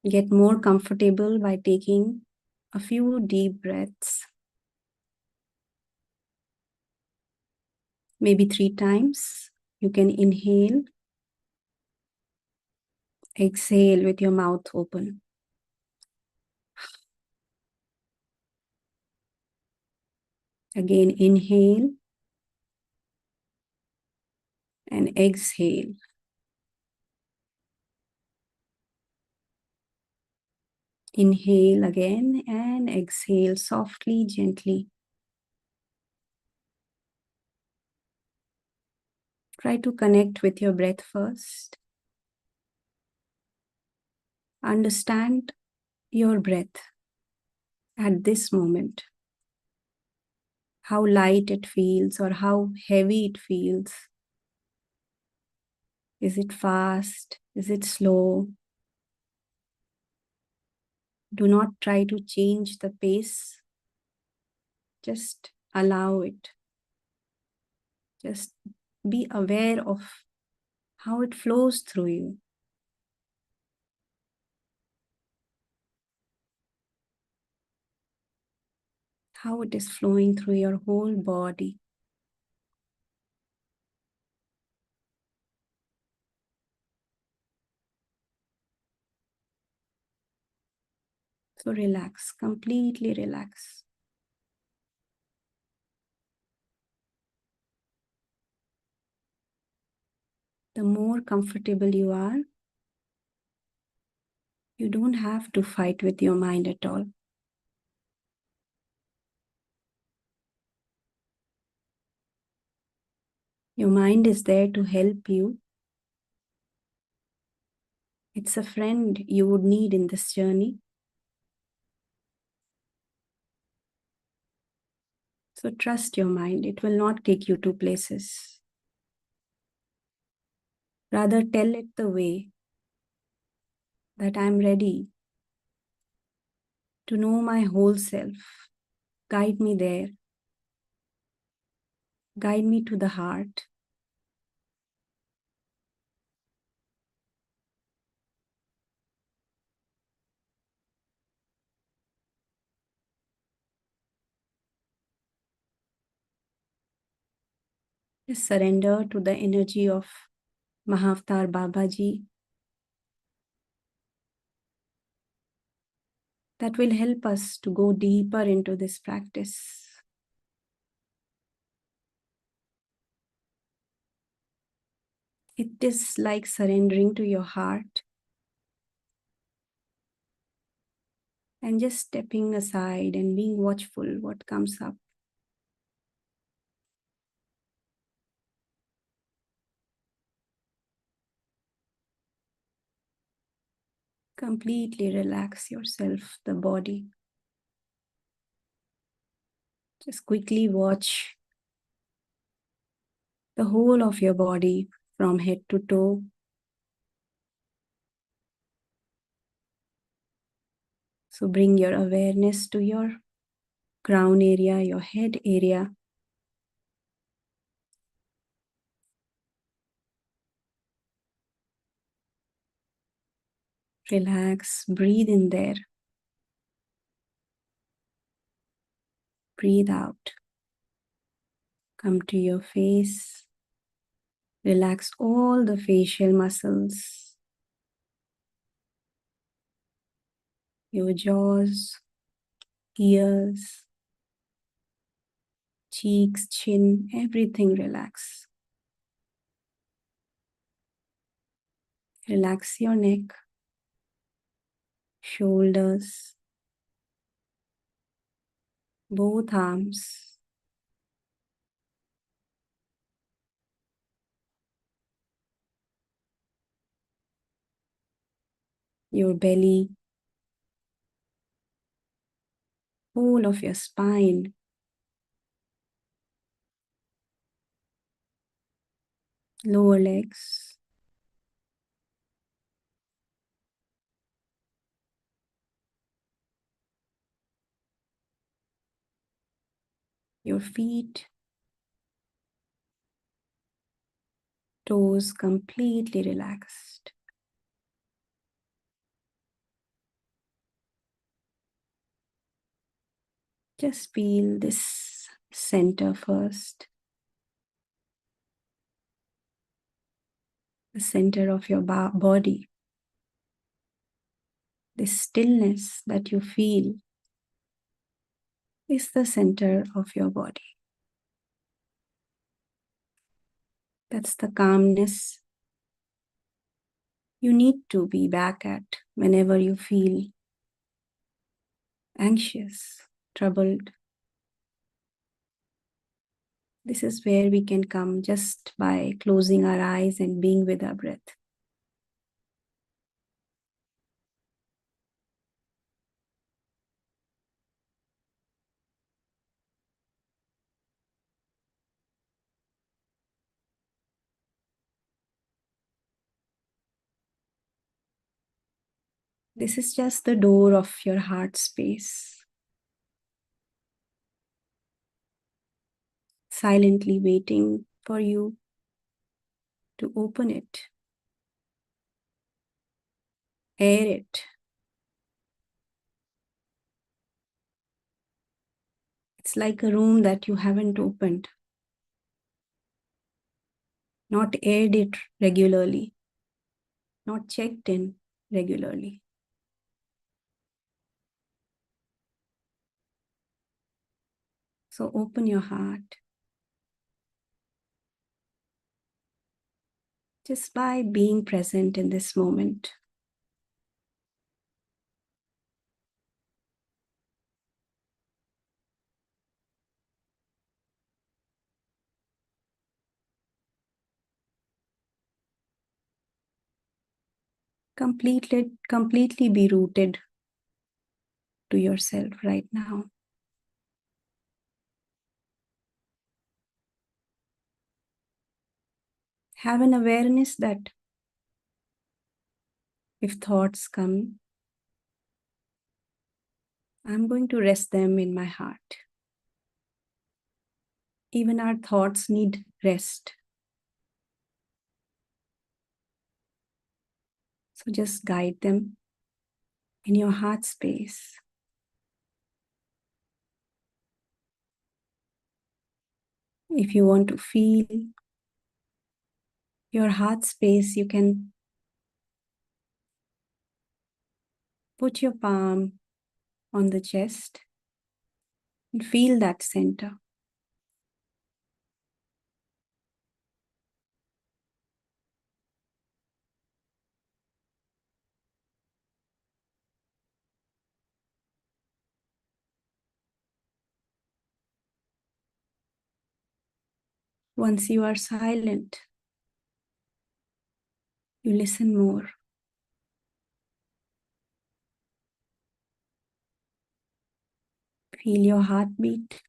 Get more comfortable by taking a few deep breaths. Maybe 3 times. You can inhale, exhale with your mouth open. Again, inhale and exhale. Inhale again and exhale softly, gently. Try to connect with your breath first. Understand your breath at this moment. How light it feels or how heavy it feels. Is it fast? Is it slow? Do not try to change the pace. Just allow it. Just be aware of how it flows through you. How it is flowing through your whole body. So relax, completely relax. The more comfortable you are, you don't have to fight with your mind at all. Your mind is there to help you. It's a friend you would need in this journey. So trust your mind. It will not take you to places. Rather, tell it the way that I'm ready to know my whole self. Guide me there. Guide me to the heart. Just surrender to the energy of Mahavatar Babaji. That will help us to go deeper into this practice. It is like surrendering to your heart and just stepping aside and being watchful what comes up. Completely relax yourself, the body. Just quickly watch the whole of your body from head to toe. So bring your awareness to your crown area, your head area. Relax, breathe in there. Breathe out. Come to your face. Relax all the facial muscles. Your jaws, ears, cheeks, chin, everything relax. Relax your neck, shoulders, both arms. Your belly, whole of your spine, lower legs, your feet, toes completely relaxed. Just feel this center first, the center of your body. This stillness that you feel is the center of your body. That's the calmness you need to be back at whenever you feel anxious, troubled. This is where we can come just by closing our eyes and being with our breath. This is just the door of your heart space, silently waiting for you to open it, air it. It's like a room that you haven't opened, not aired it regularly, not checked in regularly. So open your heart just by being present in this moment. Completely be rooted to yourself right now. Have an awareness that if thoughts come, I'm going to rest them in my heart. Even our thoughts need rest. So just guide them in your heart space. If you want to feel your heart space, you can put your palm on the chest and feel that center. Once you are silent, you listen more. Feel your heartbeat.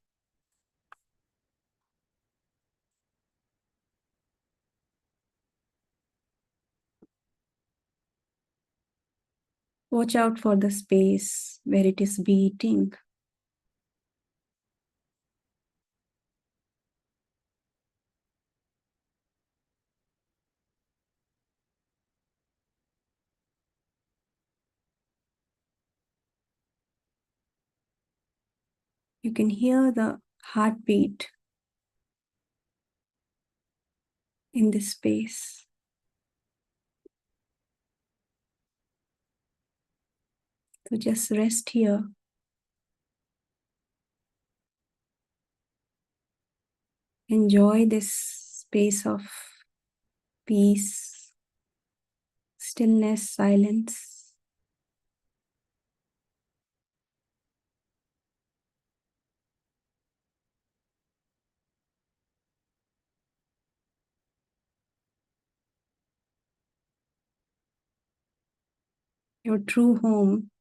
Watch out for the space where it is beating. You can hear the heartbeat in this space. So just rest here. Enjoy this space of peace, stillness, silence. Your true home.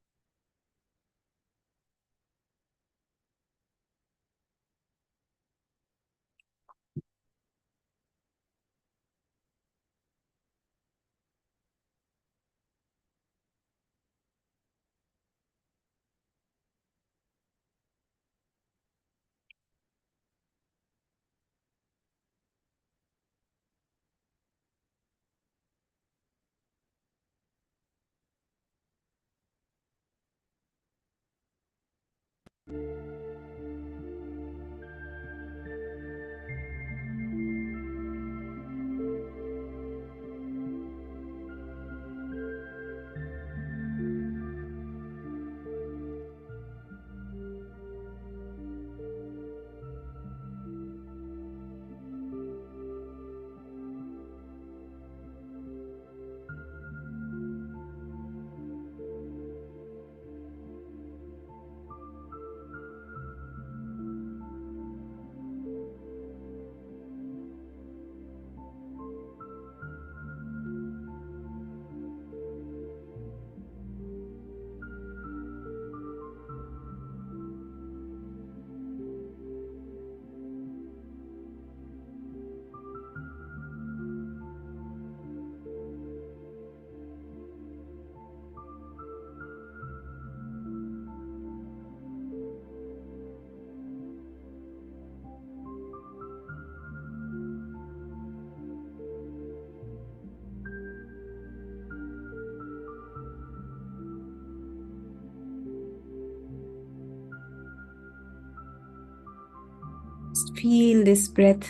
Just feel this breath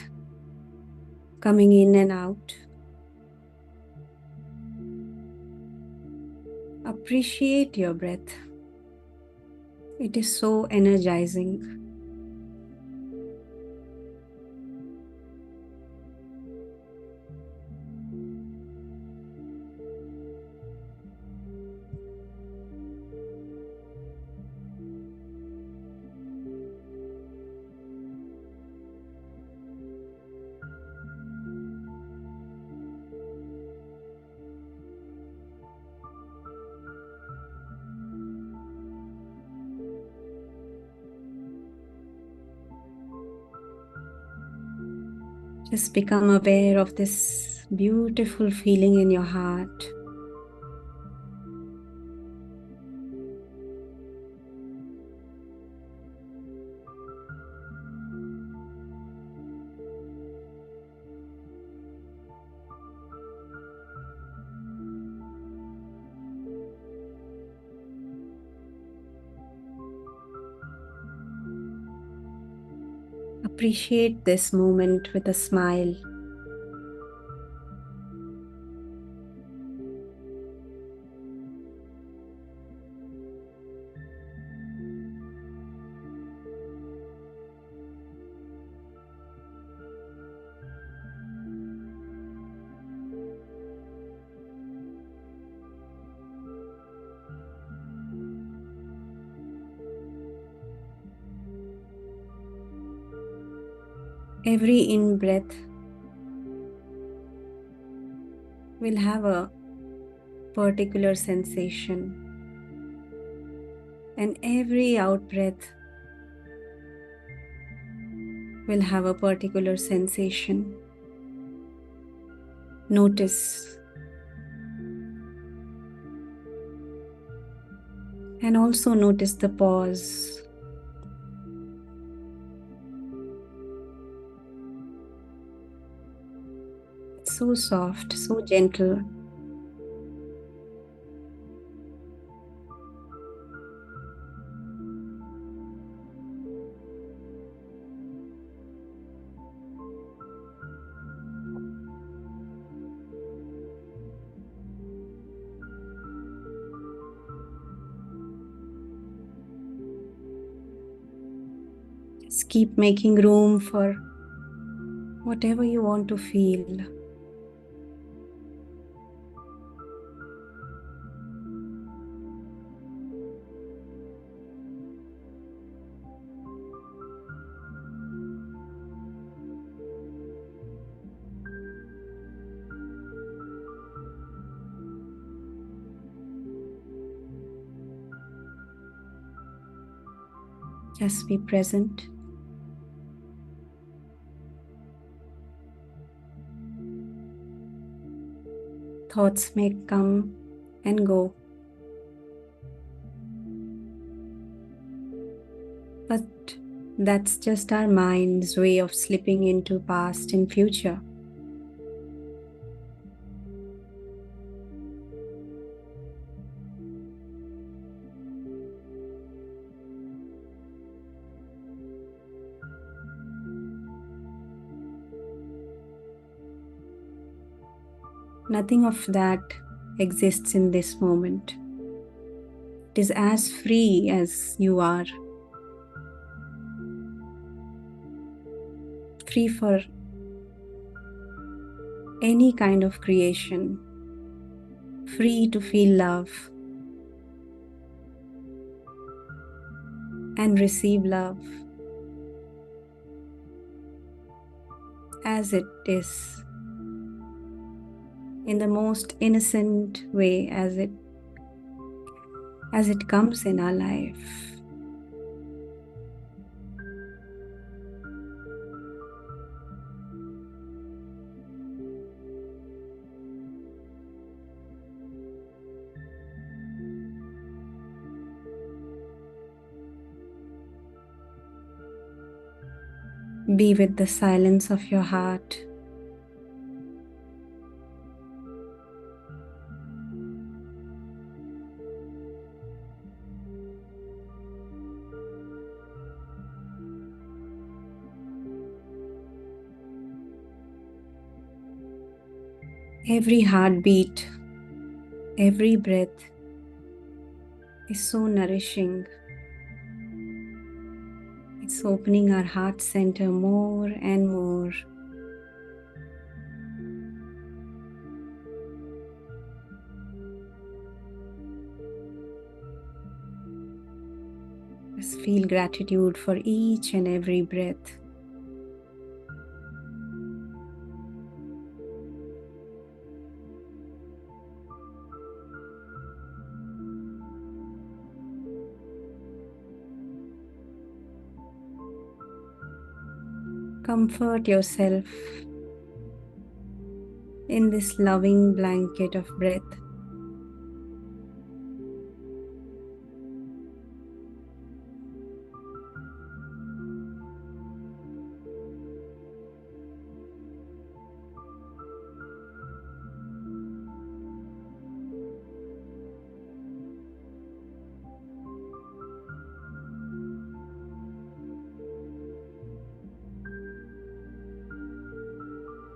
coming in and out. Appreciate your breath. It is so energizing. Just become aware of this beautiful feeling in your heart. Appreciate this moment with a smile. Every in-breath will have a particular sensation, and every out-breath will have a particular sensation. Notice, and also notice the pause. It's so soft, so gentle. Just keep making room for whatever you want to feel. Just be present. Thoughts may come and go, but that's just our mind's way of slipping into past and future. Nothing of that exists in this moment. It is as free as you are. Free for any kind of creation. Free to feel love and receive love as it is, in the most innocent way, as it comes in our life. Be with the silence of your heart. Every heartbeat, every breath is so nourishing. It's opening our heart center more and more. Just feel gratitude for each and every breath. Comfort yourself in this loving blanket of breath.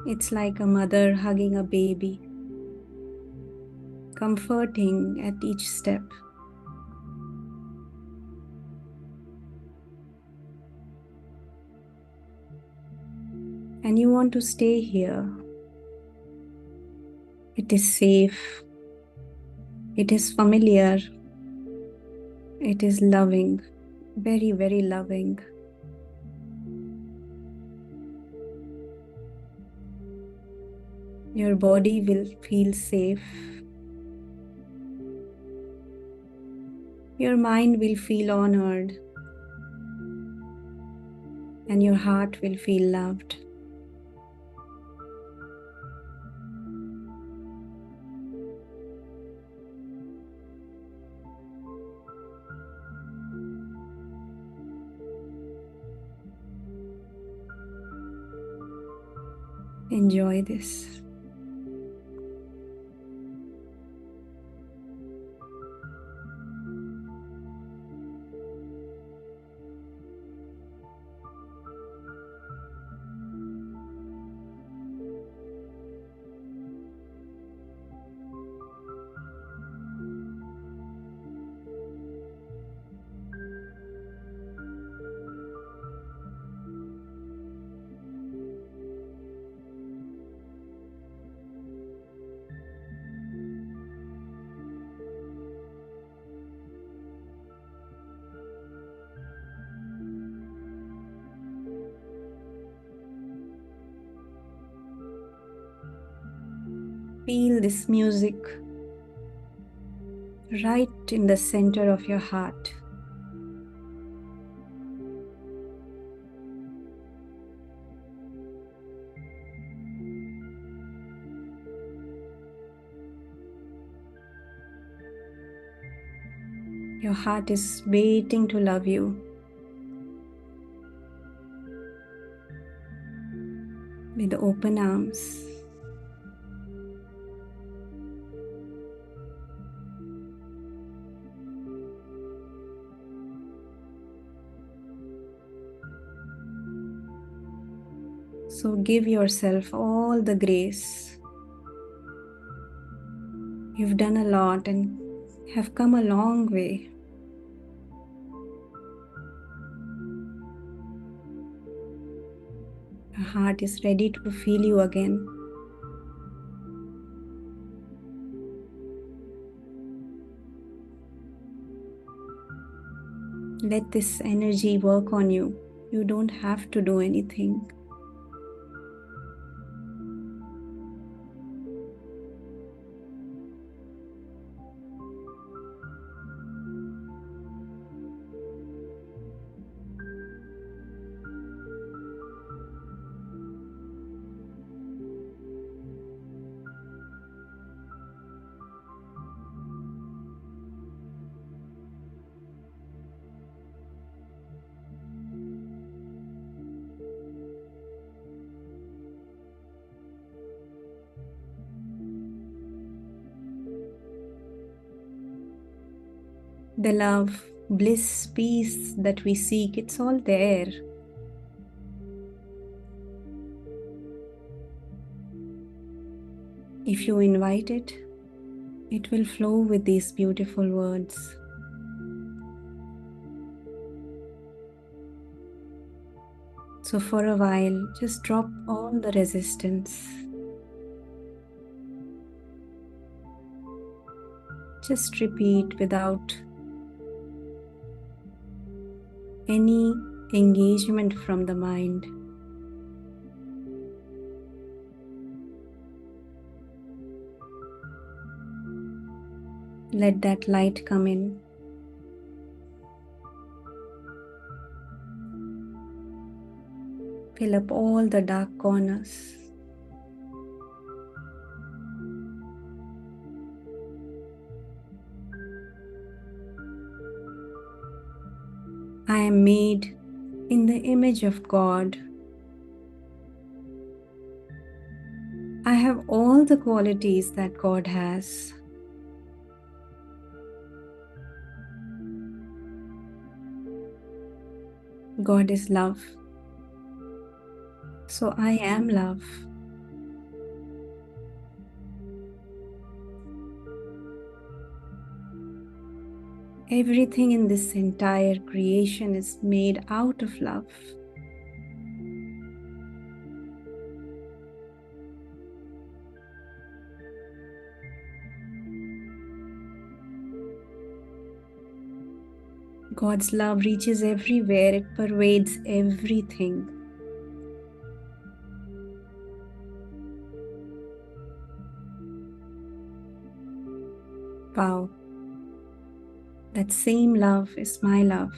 It's like a mother hugging a baby, comforting at each step. And you want to stay here. It is safe. It is familiar. It is loving, very, very loving. Your body will feel safe. Your mind will feel honored. And your heart will feel loved. Enjoy this. Feel this music right in the center of your heart. Your heart is waiting to love you. With open arms. So give yourself all the grace. You've done a lot and have come a long way. Your heart is ready to feel you again. Let this energy work on you. You don't have to do anything. The love, bliss, peace that we seek, it's all there. If you invite it, it will flow with these beautiful words. So for a while, just drop all the resistance. Just repeat without any engagement from the mind. Let that light come in. Fill up all the dark corners. I am made in the image of God. I have all the qualities that God has. God is love. So I am love. Everything in this entire creation is made out of love. God's love reaches everywhere, it pervades everything. Wow, that same love is my love.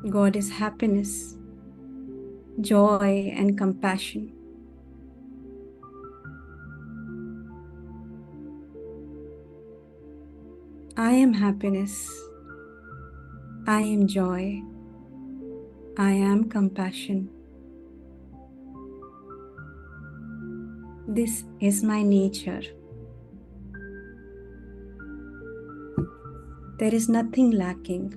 God is happiness, joy, and compassion. I am happiness. I am joy. I am compassion. This is my nature. There is nothing lacking.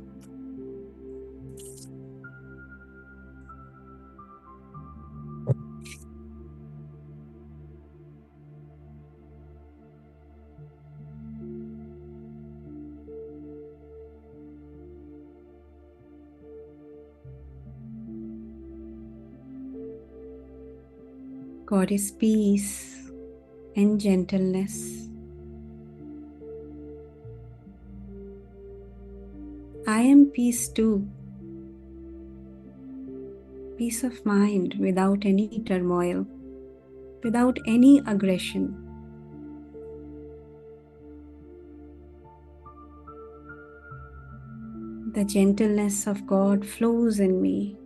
God is peace and gentleness. I am peace too. Peace of mind without any turmoil, without any aggression. The gentleness of God flows in me.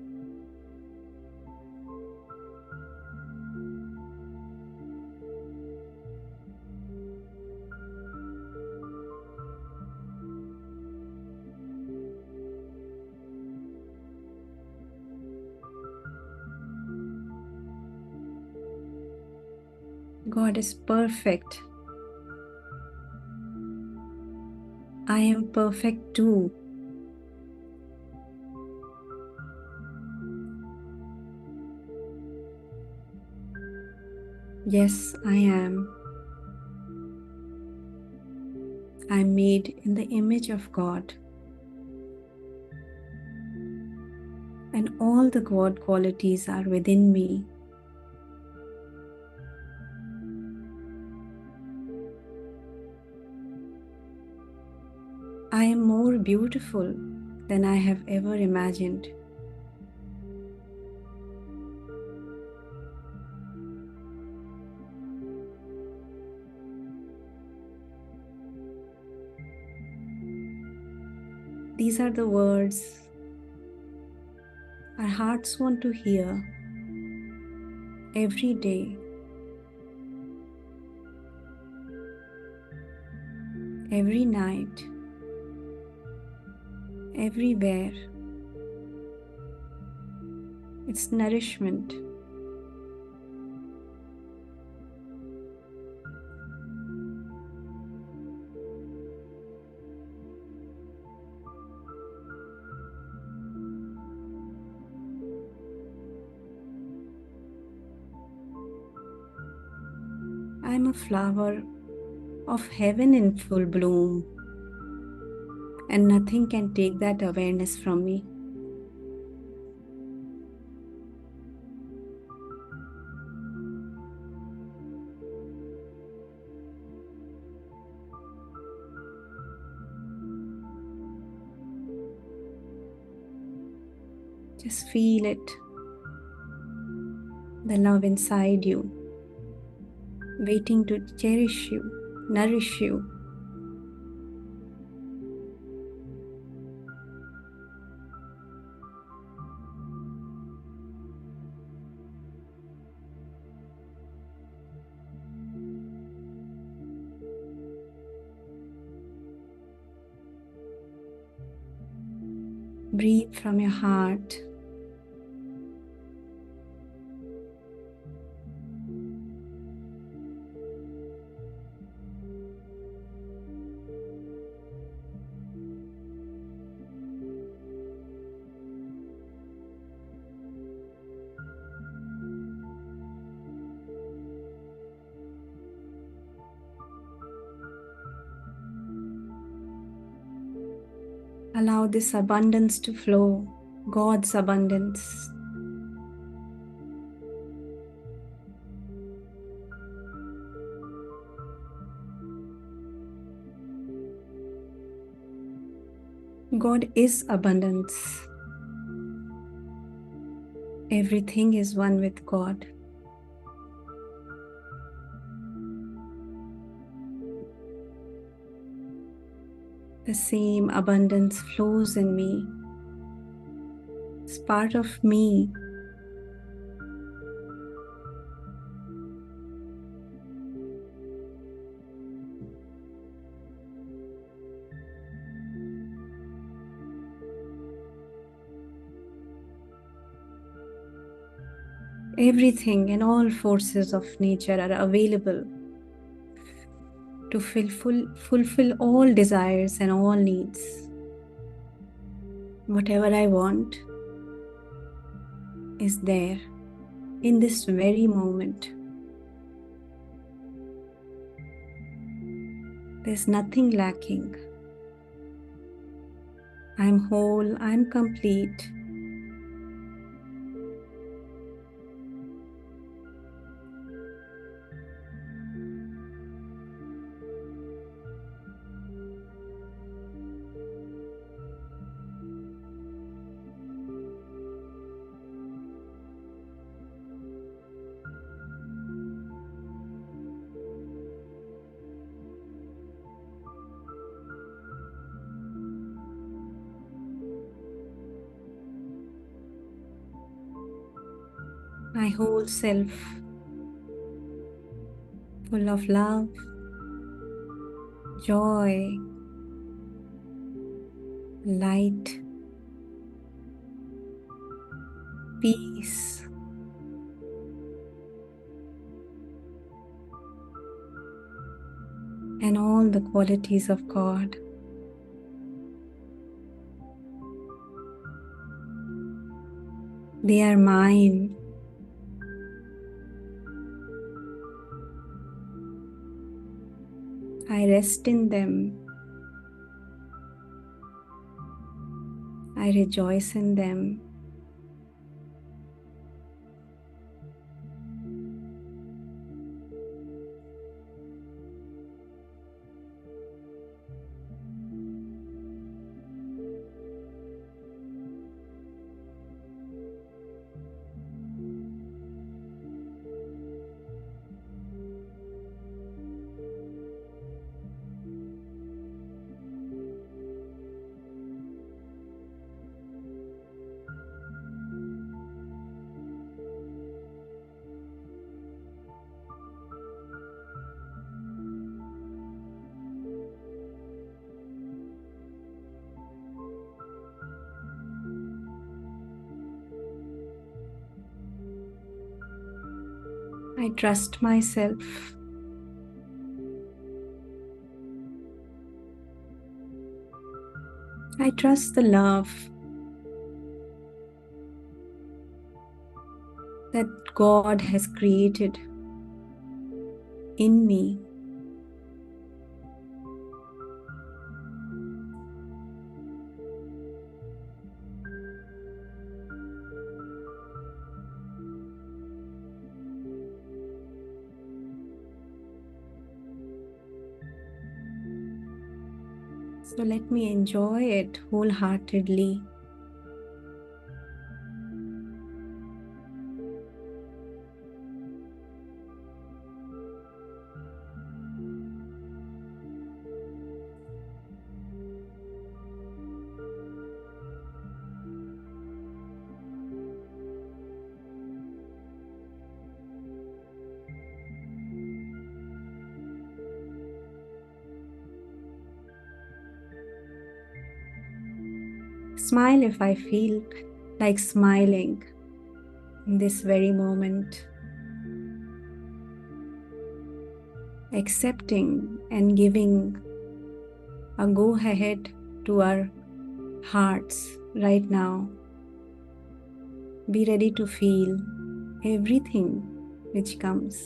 God is perfect. I am perfect too. Yes, I am. I am made in the image of God. And all the God qualities are within me. I am more beautiful than I have ever imagined. These are the words our hearts want to hear every day, every night, everywhere. It's nourishment. I'm a flower of heaven in full bloom, and nothing can take that awareness from me. Just feel it, the love inside you, waiting to cherish you, nourish you. Breathe from your heart. Allow this abundance to flow, God's abundance. God is abundance. Everything is one with God. The same abundance flows in me. It's part of me. Everything and all forces of nature are available to fulfill all desires and all needs. Whatever I want is there in this very moment. There's nothing lacking. I'm whole, I'm complete. My whole self, full of love, joy, light, peace, and all the qualities of God. They are mine. I rest in them. I rejoice in them. I trust myself. I trust the love that God has created in me. So let me enjoy it wholeheartedly. Smile if I feel like smiling in this very moment. Accepting and giving a go ahead to our hearts right now. Be ready to feel everything which comes.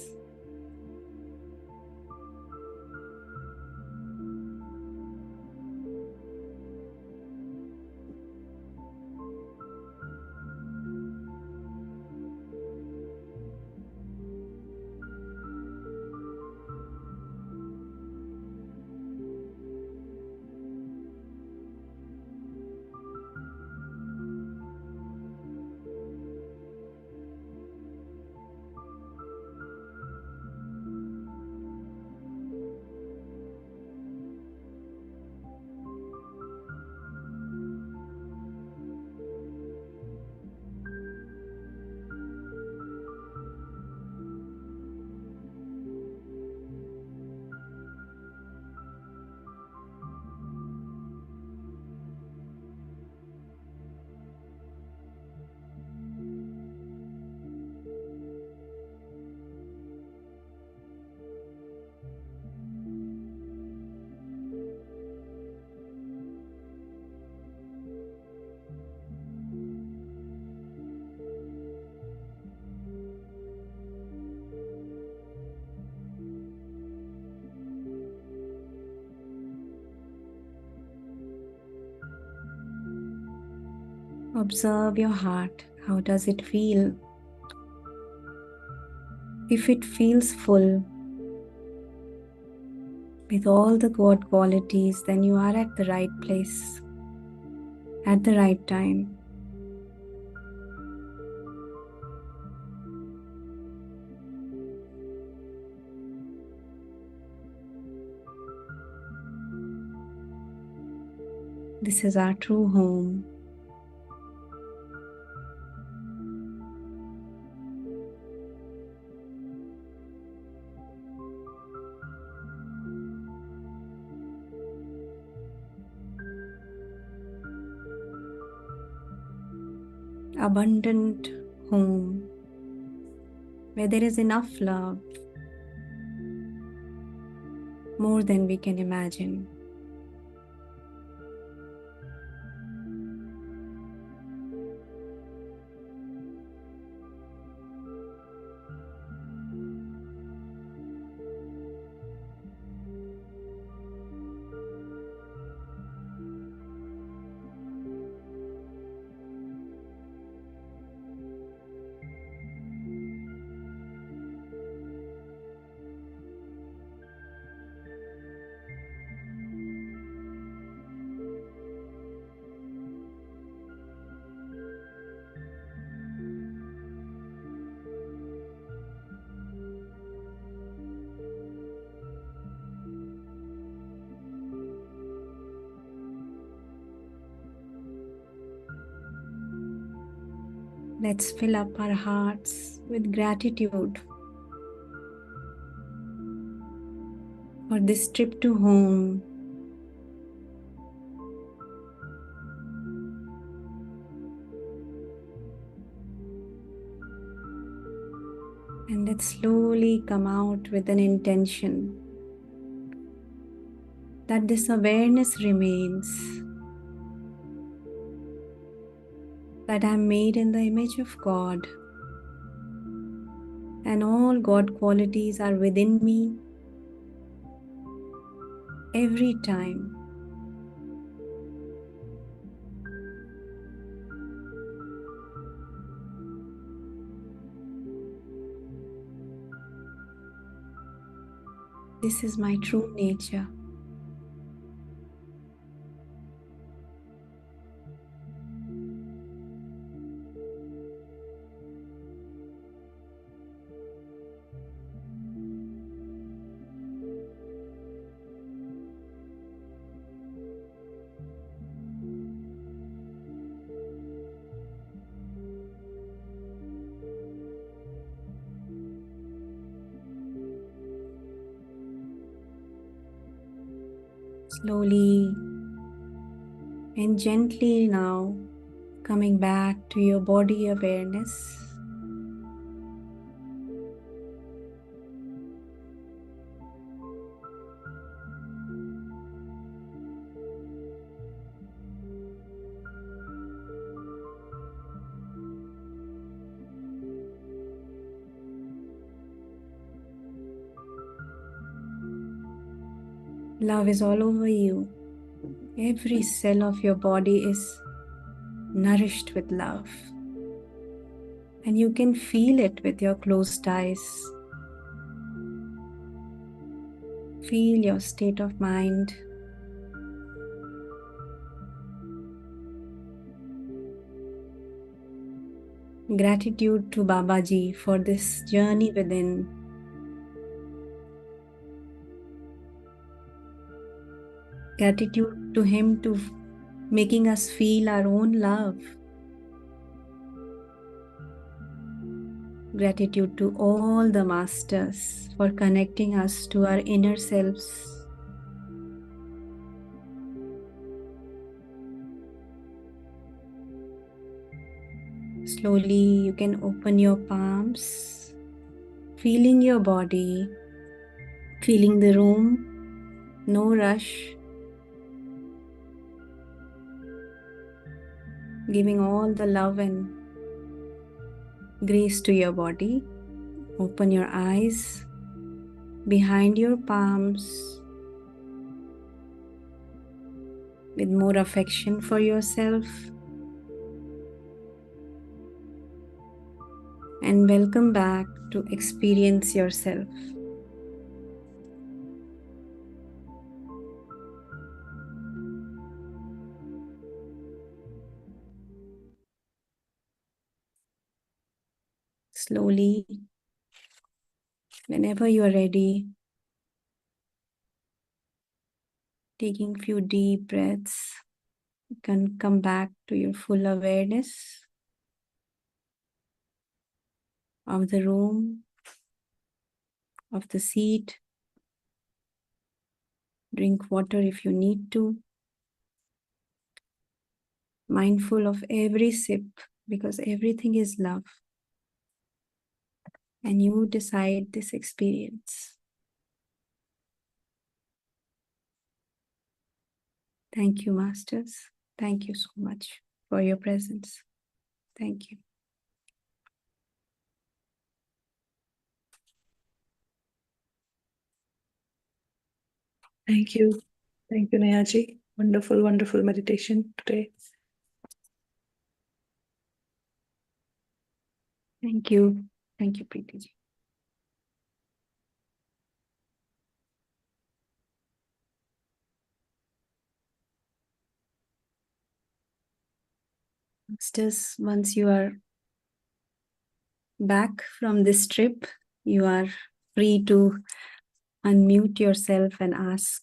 Observe your heart. How does it feel? If it feels full with all the God qualities, then you are at the right place, at the right time. This is our true home. Abundant home where there is enough love, more than we can imagine. Let's fill up our hearts with gratitude for this trip to home. And let's slowly come out with an intention that this awareness remains, that I am made in the image of God, and all God qualities are within me every time. This is my true nature. Slowly And gently now coming back to your body awareness. Love is all over you. Every cell of your body is nourished with love. And you can feel it with your closed eyes. Feel your state of mind. Gratitude to Babaji for this journey within. Gratitude to him to making us feel our own love. Gratitude to all the masters for connecting us to our inner selves. Slowly you can open your palms, feeling your body, feeling the room, no rush. Giving all the love and grace to your body. Open your eyes behind your palms with more affection for yourself. And welcome back to experience yourself. Slowly, whenever you are ready, taking few deep breaths, you can come back to your full awareness of the room, of the seat. Drink water if you need to. Mindful of every sip because everything is love. And you decide this experience. Thank you, Masters. Thank you so much for your presence. Thank you.
Thank you. Thank you, Nehaji. Wonderful, wonderful meditation today.
Thank you. Thank you, Preeti ji. Masters, once you are back from this trip, you are free to unmute yourself and ask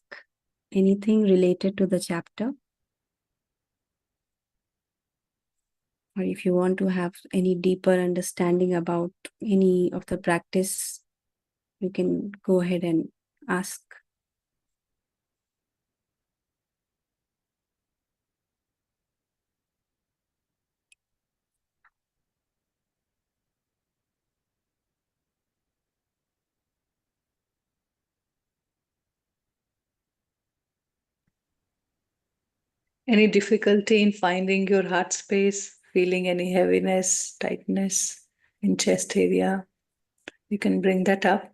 anything related to the chapter. Or if you want to have any deeper understanding about any of the practice, you can go ahead and ask.
Any difficulty in finding your heart space, feeling any heaviness, tightness in chest area, you can bring that up.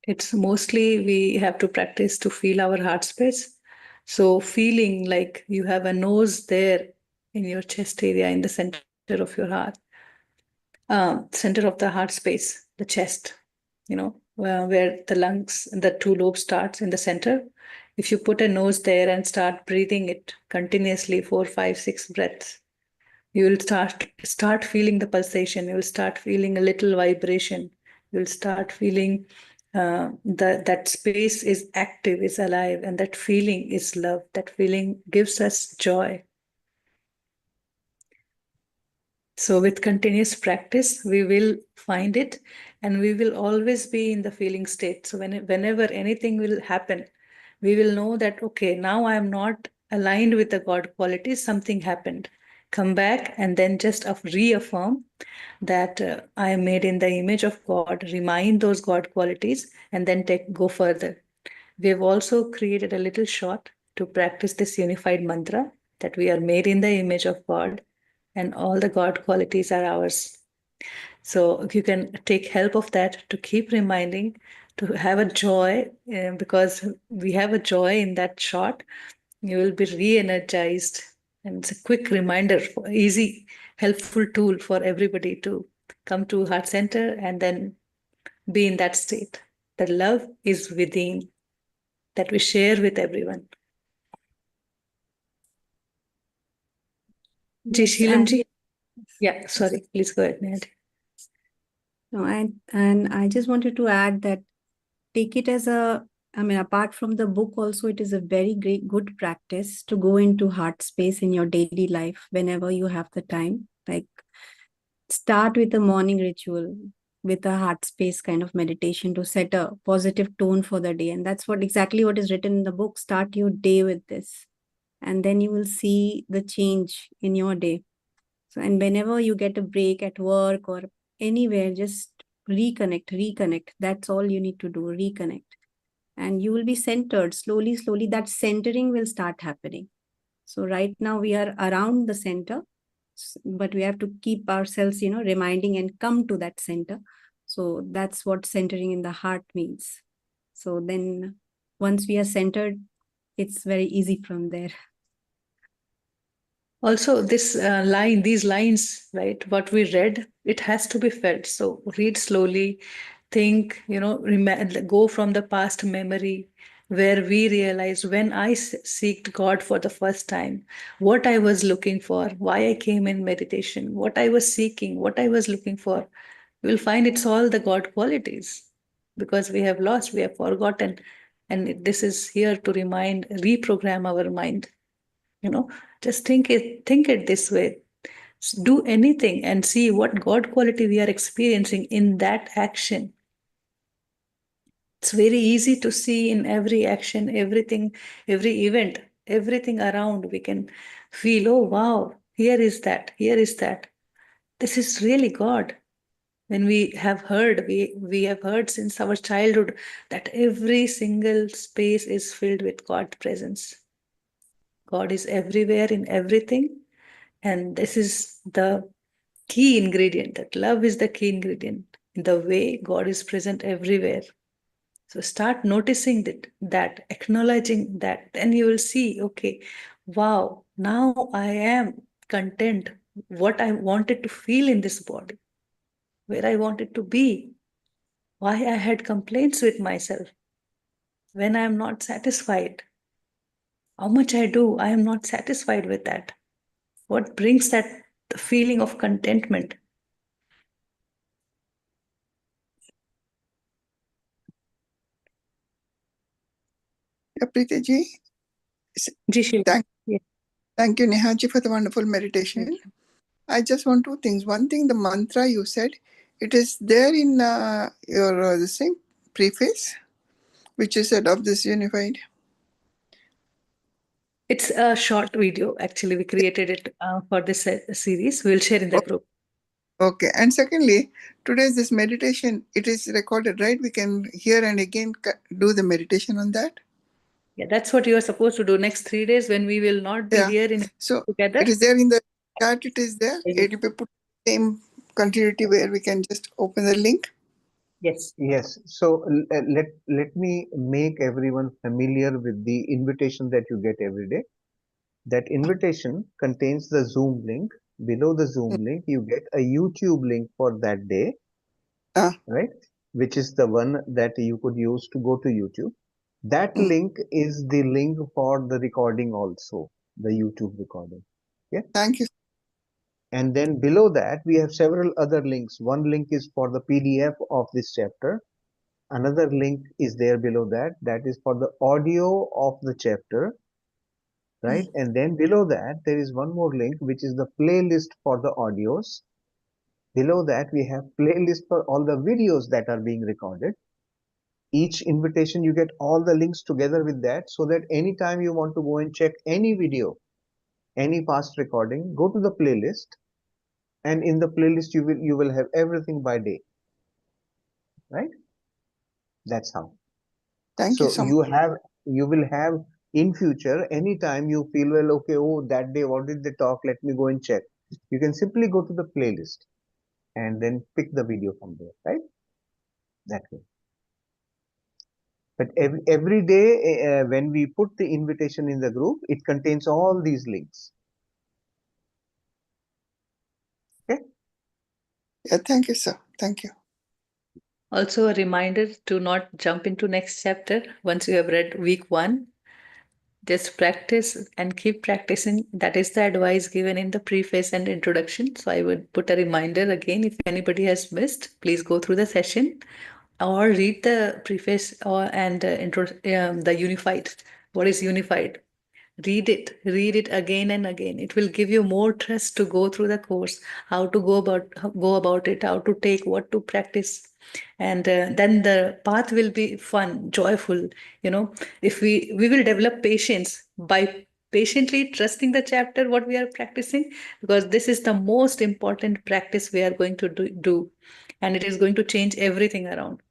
It's mostly we have to practice to feel our heart space. So feeling like you have a nose there in your chest area, in the center of your heart, center of the heart space, the chest, where the lungs and the two lobes starts in the center. If you put a nose there and start breathing it continuously 4, 5, 6 breaths, you will start feeling the pulsation. You will start feeling a little vibration. You will start feeling that space is active, is alive, and that feeling is love. That feeling gives us joy. So with continuous practice, we will find it, and we will always be in the feeling state. So whenever anything will happen, we will know that, okay, now I am not aligned with the God qualities, something happened. Come back and then just reaffirm that I am made in the image of God, remind those God qualities, and then go further. We have also created a little short to practice this unified mantra that we are made in the image of God and all the God qualities are ours. So you can take help of that to keep reminding, to have a joy, because we have a joy in that shot. You will be re-energized, and it's a quick reminder, for easy, helpful tool for everybody to come to Heart Center and then be in that state. The love is within, that we share with everyone. Ji
Yes,
Sheelam ji? Yeah, sorry, please go ahead, Neha.
no, and I just wanted to add that take it as a, I mean, apart from the book, also, it is a very great, good practice to go into heart space in your daily life whenever you have the time. Like, start with a morning ritual with a heart space kind of meditation to set a positive tone for the day. And that's exactly what is written in the book. Start your day with this, and then you will see the change in your day. So, and whenever you get a break at work or anywhere, just reconnect. That's all you need to do, reconnect. And you will be centered slowly. That centering will start happening. So right now we are around the center, but we have to keep ourselves, reminding and come to that center. So that's what centering in the heart means. So then once we are centered, it's very easy from there.
Also, these lines, right, what we read, it has to be felt. So read slowly, think, go from the past memory where we realized when I seeked God for the first time, what I was looking for, why I came in meditation, what I was seeking, what I was looking for. You will find it's all the God qualities, because we have lost, we have forgotten. And this is here to reprogram our mind. Just think it this way. Do anything and see what God quality we are experiencing in that action. It's very easy to see in every action, everything, every event, everything around. We can feel, oh wow, here is that, here is that. This is really God. When we have heard since our childhood that every single space is filled with God presence. God is everywhere in everything. And this is the key ingredient, that love is the key ingredient in the way God is present everywhere. So start noticing that, acknowledging that. Then you will see, okay, wow, now I am content, what I wanted to feel in this body, where I wanted to be, why I had complaints with myself, when I am not satisfied. How much I do, I am not satisfied with that. What brings that feeling of contentment?
Yeah, Preeti ji,
Ji,
thank,
yeah.
thank you, Neha ji, for the wonderful meditation.
Thank you.
I just want two things. One thing, the mantra you said, it is there in your this thing, preface, which you said of this unified.
It's a short video. Actually, we created it for this series. We'll share in the group.
Okay. And secondly, today's this meditation, it is recorded, right? We can hear and again do the meditation on that.
Yeah, that's what you are supposed to do next 3 days when we will not be here
So
together.
it is there in the chat, it is there.
Yes.
It will be put same continuity where we can just open the link.
Yes.
Yes. So let me make everyone familiar with the invitation that you get every day. That invitation contains the Zoom link. Below the Zoom link, you get a YouTube link for that day, right? Which is the one that you could use to go to YouTube. That link is the link for the recording also, the YouTube recording. Okay.
Thank you.
And then below that, we have several other links. One link is for the PDF of this chapter. Another link is there below that. That is for the audio of the chapter. right? And then below that, there is one more link, which is the playlist for the audios. Below that, we have playlist for all the videos that are being recorded. Each invitation, you get all the links together with that, so that anytime you want to go and check any video, any past recording, go to the playlist, and in the playlist you will have everything by day, right? That's how.
Thank you
So
so much.
you will have in future, anytime you feel, well, okay, oh, that day what did they talk, let me go and check, you can simply go to the playlist and then pick the video from there, right? That way. But every day when we put the invitation in the group, it contains all these links. Okay.
Yeah, thank you, sir. Thank you.
Also, a reminder to not jump into next chapter once you have read week 1. Just practice and keep practicing. That is the advice given in the preface and introduction. So I would put a reminder again, if anybody has missed, please go through the session or read the preface and the unified. What is unified? Read it again and again. It will give you more trust to go through the course, how to go about it, how to take, what to practice, and then the path will be fun, joyful. If we will develop patience by patiently trusting the chapter what we are practicing, because this is the most important practice we are going to do, and it is going to change everything around.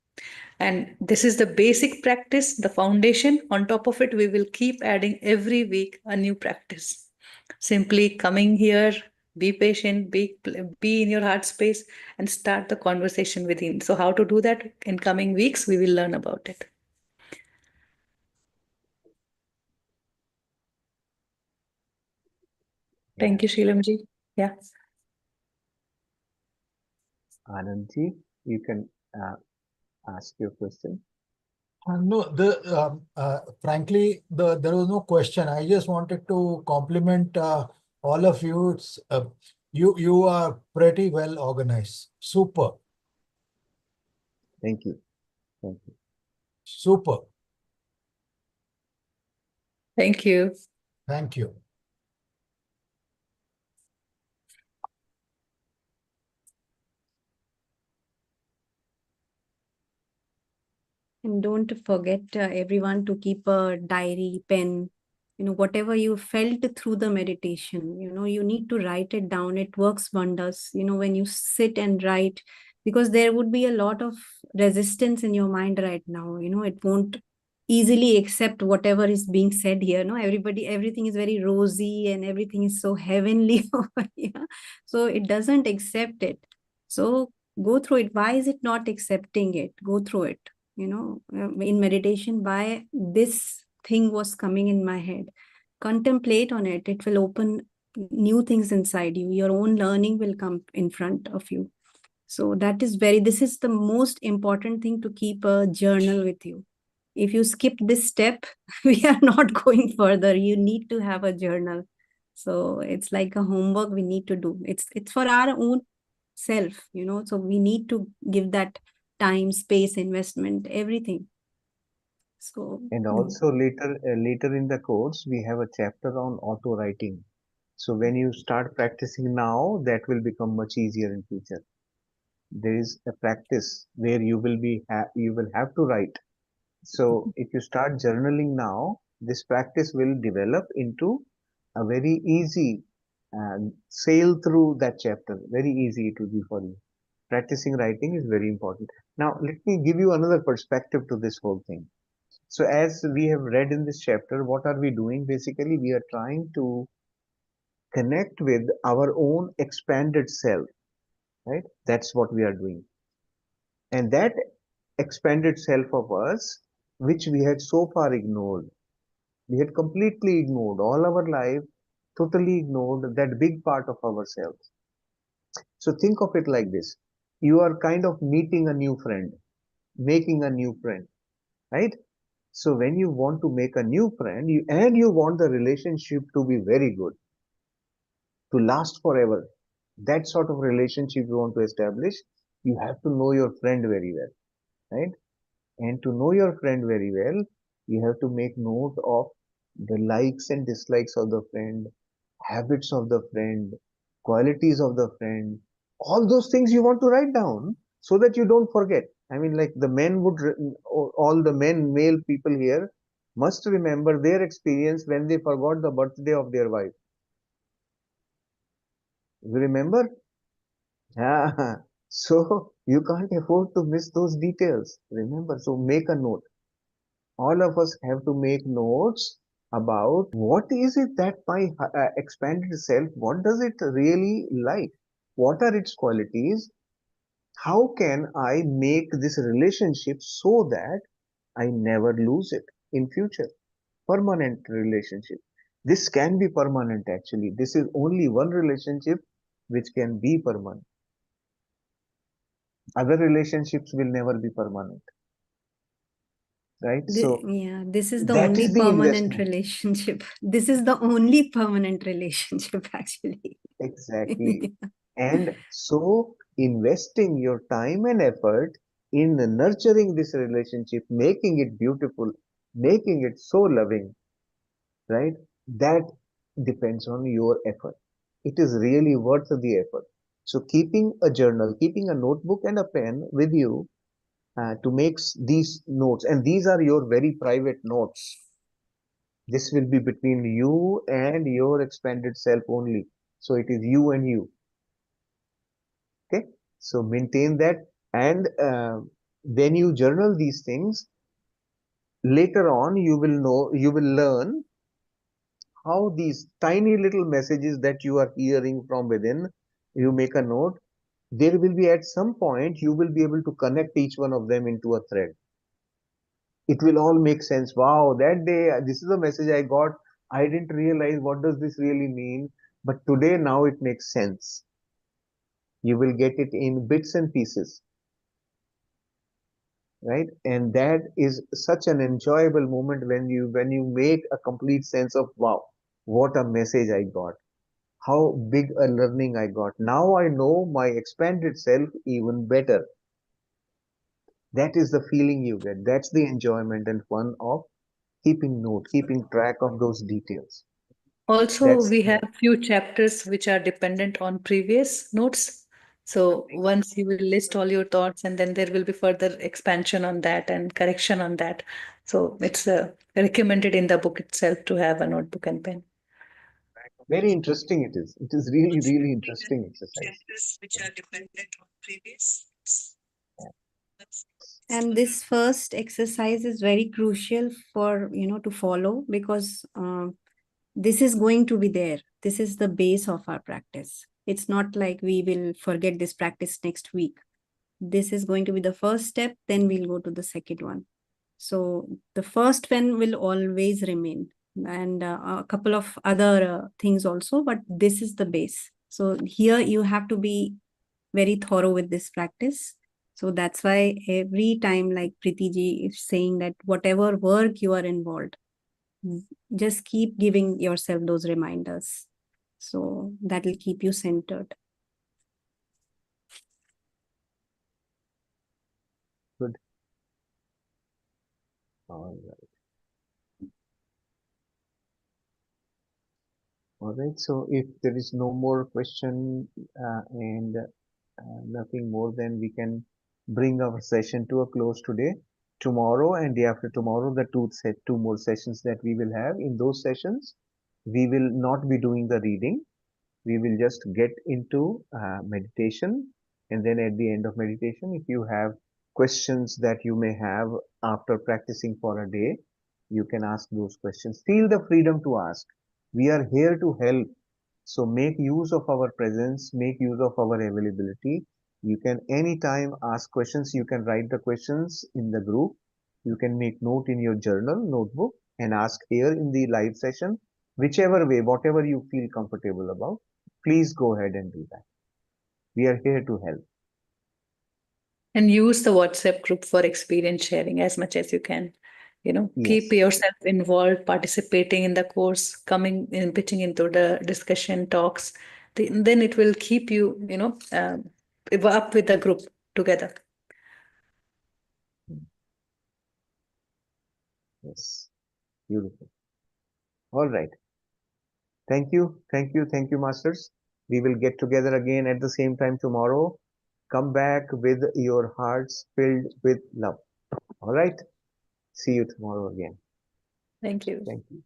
And this is the basic practice, the foundation. On top of it, we will keep adding every week a new practice. Simply coming here, be patient, be in your heart space, and start the conversation within. So how to do that in coming weeks, we will learn about it. Thank you, Sheelamji. Yeah.
Anandji, you can ask your question.
No, frankly, there was no question. I just wanted to compliment all of you. It's you are pretty well organized. Super.
Thank you. Thank you.
Super.
Thank you.
Thank you.
And don't forget, everyone, to keep a diary, pen, whatever you felt through the meditation, you need to write it down. It works wonders, when you sit and write, because there would be a lot of resistance in your mind right now. It won't easily accept whatever is being said here. No, everything is very rosy and everything is so heavenly over here. So it doesn't accept it. So go through it. Why is it not accepting it? Go through it. In meditation, why this thing was coming in my head. Contemplate on it. It will open new things inside you. Your own learning will come in front of you. So this is the most important thing, to keep a journal with you. If you skip this step, we are not going further. You need to have a journal. So it's like a homework we need to do. It's for our own self, so we need to give that time, space, investment, everything. So
And also later in the course, we have a chapter on auto writing. So when you start practicing now, that will become much easier in future. There is a practice where you will have to write. So if you start journaling now, this practice will develop into a very easy sail through that chapter. Very easy it will be for you. Practicing writing is very important. Now let me give you another perspective to this whole thing. So as we have read in this chapter, what are we doing? Basically, we are trying to connect with our own expanded self, right? That's what we are doing. And that expanded self of us, which we had so far ignored, we had completely ignored all our life, totally ignored that big part of ourselves. So think of it like this. You are kind of meeting a new friend, making a new friend, right? So when you want to make a new friend, you want the relationship to be very good, to last forever, that sort of relationship you want to establish, you have to know your friend very well, right? And to know your friend very well, you have to make note of the likes and dislikes of the friend, habits of the friend, qualities of the friend, all those things you want to write down so that you don't forget. I mean, like the men would, all the men, male people here must remember their experience when they forgot the birthday of their wife. You remember? Yeah. So you can't afford to miss those details. Remember, so make a note. All of us have to make notes about what is it that my expanded self, what does it really like? What are its qualities? How can I make this relationship so that I never lose it in future? Permanent relationship. This can be permanent actually. This is only one relationship which can be permanent. Other relationships will never be permanent, right? So
Yeah, this is the
that
only
is the
permanent
investment.
relationship. This is the only permanent relationship, actually.
Exactly. And so investing your time and effort in nurturing this relationship, making it beautiful, making it so loving, right? That depends on your effort. It is really worth the effort. So keeping a journal, keeping a notebook and a pen with you to make these notes, and these are your very private notes. This will be between you and your expanded self only. So it is you and you. Okay, so maintain that, and when you journal these things, later on you will know, you will learn how these tiny little messages that you are hearing from within, you make a note, there will be at some point you will be able to connect each one of them into a thread. It will all make sense. Wow, that day this is a message I got, I didn't realize what does this really mean, but today now it makes sense. You will get it in bits and pieces, right? And that is such an enjoyable moment when you make a complete sense of, wow, what a message I got, how big a learning I got, now I know my expanded self even better. That is the feeling you get. That's the enjoyment and fun of keeping note, keeping track of those details.
Also,
That's
we have few chapters which are dependent on previous notes. So once you will list all your thoughts, and then there will be further expansion on that and correction on that. So it's recommended in the book itself to have a notebook and pen.
very interesting. It is. It is really, really interesting exercise.
Chapters which are dependent on previous.
And this first exercise is very crucial for, to follow, because this is going to be there. This is the base of our practice. It's not like we will forget this practice next week. This is going to be the first step, then we'll go to the second one. So the first one will always remain, and a couple of other things also, but this is the base. So here you have to be very thorough with this practice. So that's why every time, like Preeti ji is saying, that whatever work you are involved, just keep giving yourself those reminders. So that will keep you centered.
Good. All right. All right. So if there is no more question and nothing more, then we can bring our session to a close today. Tomorrow and day after tomorrow, the two more sessions that we will have. In those sessions, we will not be doing the reading. We will just get into meditation, and then at the end of meditation, if you have questions that you may have after practicing for a day, you can ask those questions. Feel the freedom to ask. We are here to help, so make use of our presence, make use of our availability. You can anytime ask questions. You can write the questions in the group, you can make note in your journal notebook and ask here in the live session. Whichever way, whatever you feel comfortable about, please go ahead and do that. We are here to help.
And use the WhatsApp group for experience sharing as much as you can. Keep
Yes.
yourself involved, participating in the course, coming in, pitching into the discussion talks. Then it will keep you, up with the group together.
Yes. Beautiful. All right. Thank you, masters. We will get together again at the same time tomorrow. Come back with your hearts filled with love. All right. See you tomorrow again.
Thank you.
Thank you.